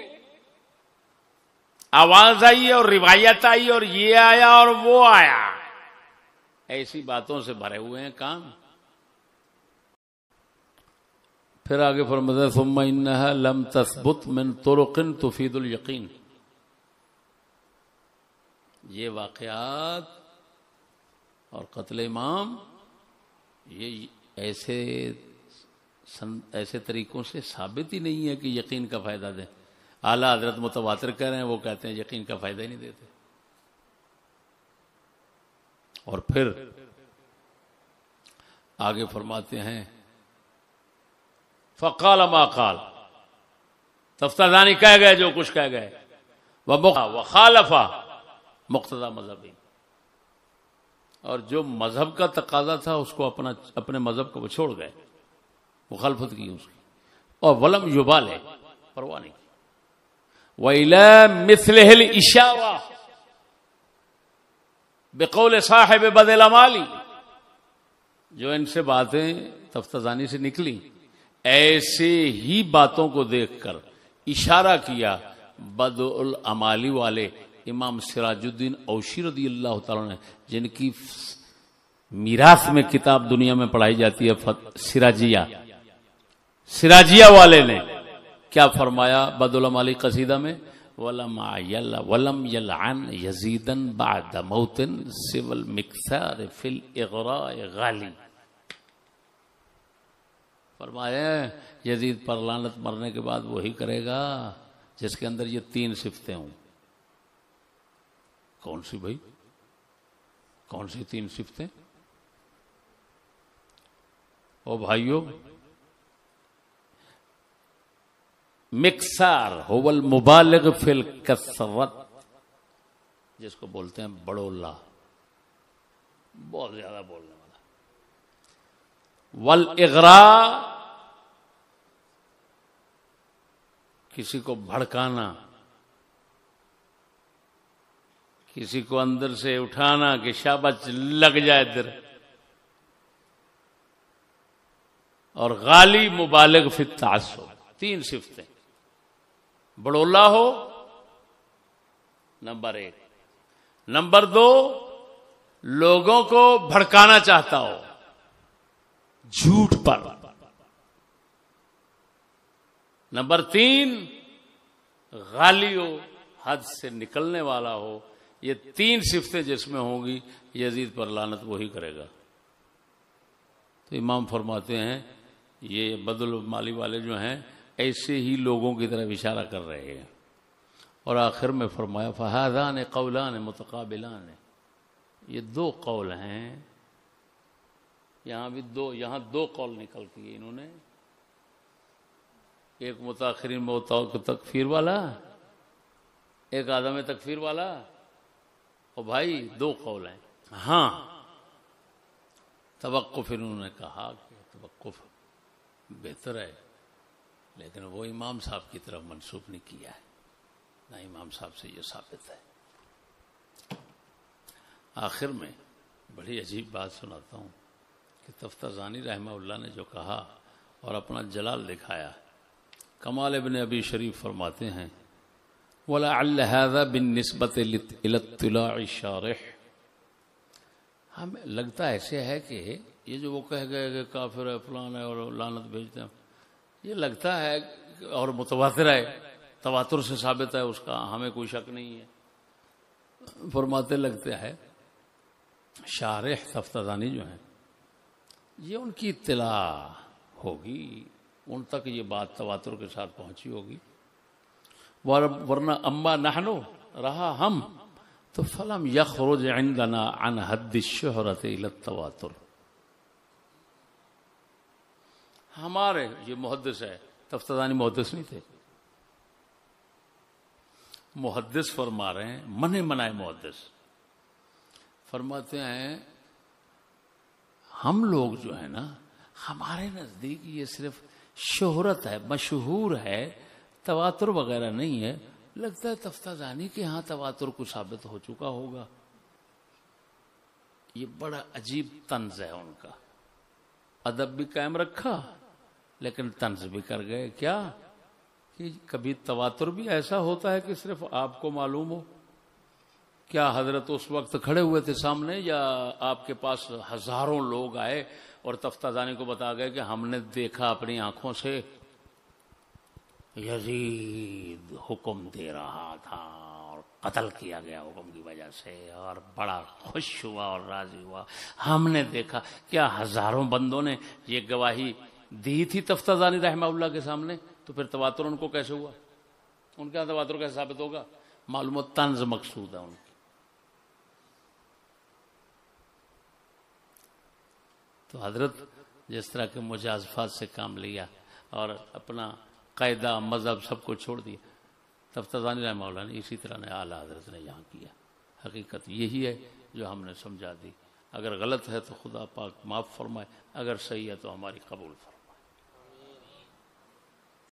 آواز آئی اور روایت آئی اور یہ آیا اور وہ آیا، ایسی باتوں سے بھرے ہوئے ہیں کام. پھر آگے فرماتا ہے ثم انها لم تثبت من طرق تفید الیقین. یہ واقعات اور قتل امام یہ ایسے طریقوں سے ثابت ہی نہیں ہے کہ یقین کا فائدہ دیں. اعلیٰ حضرت متواتر کہہ رہے ہیں، وہ کہتے ہیں یقین کا فائدہ ہی نہیں دیتے. اور پھر آگے فرماتے ہیں فقال ما قال، تفتازانی کہہ گئے جو کچھ کہہ گئے، وخالف مقتضی مذہبی، اور جو مذہب کا تقاضا تھا اس کو اپنے مذہب کو چھوڑ گئے، مخالفت کی اس کی، اور ولم یبالِ، پرواہ نہیں کی. وَإِلَى مِثْلِهِ الْإِشَارَةِ بِقَوْلِ صَاحِبِ بَدْءِ الْأَمَالِ، جو ان سے باتیں تفتازانی سے نکلی، ایسے ہی باتوں کو دیکھ کر اشارہ کیا بدء الامالی والے امام سراج الدین اوشی رضی اللہ تعالیٰ نے، جن کی میراث میں کتاب دنیا میں پڑھائی جاتی ہے سراجیہ والے نے کیا فرمایا بدء الامالی قصیدہ میں، وَلَمْ يَلْعَنْ يَزِيدًا بَعْدَ مَوْتٍ سِوَى الْمِكْثَارِ فِي الْإِغْرَاءِ غَالٍ. فرمایا یزید پر لعنت مرنے کے بعد وہی کرے گا جس کے اندر یہ تین صفتیں ہوں. کون سی بھائی؟ کون سی تین صفتیں؟ او بھائیو، مکسار هو المبالغ فی الکثرت، جس کو بولتے ہیں بڑولہ، بہت زیادہ بولنے والا. والاغراء، کسی کو بھڑکانا، کسی کو اندر سے اٹھانا کہ شاباش لگ جائے ادھر. اور غالی مبالغ فی التعصب، تین صفتیں. بڑولہ ہو نمبر 1، نمبر 2 لوگوں کو بھڑکانا چاہتا ہو جھوٹ پر، نمبر 3 غالی ہو، حد سے نکلنے والا ہو. یہ تین صفتیں جس میں ہوں گی یزید پر لعنت وہی کرے گا. تو امام فرماتے ہیں یہ بدء الامالی والے جو ہیں ایسے ہی لوگوں کی طرف اشارہ کر رہے ہیں. اور آخر میں فرمایا فہذان قولان متقابلان، یہ دو قول ہیں، یہاں دو قول نکل کے انہوں نے، ایک متاخرین تکفیر والا، ایک عدم تکفیر والا، اور بھائی دو قول ہیں۔ ہاں توقف، انہوں نے کہا کہ توقف بہتر ہے، لیکن وہ امام صاحب کی طرف منسوب نہیں کیا ہے، نہ امام صاحب سے یہ ثابت ہے۔ آخر میں بڑی عجیب بات سناتا ہوں کہ تفتزانی رحمہ اللہ نے جو کہا اور اپنا جلال دکھایا، کمال ابن ابی شریف فرماتے ہیں وَلَعَلَّ هَذَا بِالنِّسْبَةِ إِلَى اطِّلَاعِ الشَّارِحِ، ہمیں لگتا ایسے ہے کہ یہ جو وہ کہہ گئے کہ کافر ہے فلان ہے اور لعنت بھیجتے ہیں، یہ لگتا ہے اور متواتر ہے، تواتر سے ثابت ہے، اس کا ہمیں کوئی شک نہیں ہے۔ فرماتے لگتے ہے شارح تفتزانی جو ہیں یہ ان کی اطلاع ہوگی، ان تک یہ بات تواتر کے ساتھ پہنچی ہوگی، ورنہ اما نحنو رہا ہم تو فلم یخرج عندنا عن حد الشہرت الى التواتر، ہمارے یہ محدث ہے، تفتزانی محدث نہیں تھے، محدث فرما رہے ہیں، منائے محدث فرماتے ہیں ہم لوگ جو ہے نا، ہمارے نزدیک یہ صرف شہرت ہے، مشہور ہے، تواتر وغیرہ نہیں ہے، لگتا ہے تفتزانی کے ہاں تواتر کو ثابت ہو چکا ہوگا۔ یہ بڑا عجیب طنز ہے ان کا، ادب بھی قائم رکھا لیکن طنز بھی کر گئے، کیا کہ کبھی تواتر بھی ایسا ہوتا ہے کہ صرف آپ کو معلوم ہو؟ کیا حضرت اس وقت کھڑے ہوئے تھے سامنے، یا آپ کے پاس ہزاروں لوگ آئے اور تفتزانی کو بتا گئے کہ ہم نے دیکھا اپنی آنکھوں سے یزید حکم دے رہا تھا اور قتل کیا گیا حکم کی وجہ سے، اور بڑا خوش ہوا اور راضی ہوا، ہم نے دیکھا؟ کیا ہزاروں بندوں نے یہ گواہی دی تھی تفتزانی رحمہ اللہ کے سامنے؟ تو پھر تواتر ان کو کیسے ہوا؟ ان کا تواتر کیسے ثابت ہوگا؟ معلوم طنز مقصود ہے ان کی۔ تو حضرت جس طرح کے مجازفات سے کام لیا اور اپنا قاعدہ مذہب سب کو چھوڑ دیا، تفتزانی رحمہ اللہ نے اسی طرح نے اعلیٰ حضرت نے یہاں کیا۔ حقیقت یہی ہے جو ہم نے سمجھا دی، اگر غلط ہے تو خدا پاک معاف فرمائے، اگر صحیح ہے تو ہماری قبول فرمائے۔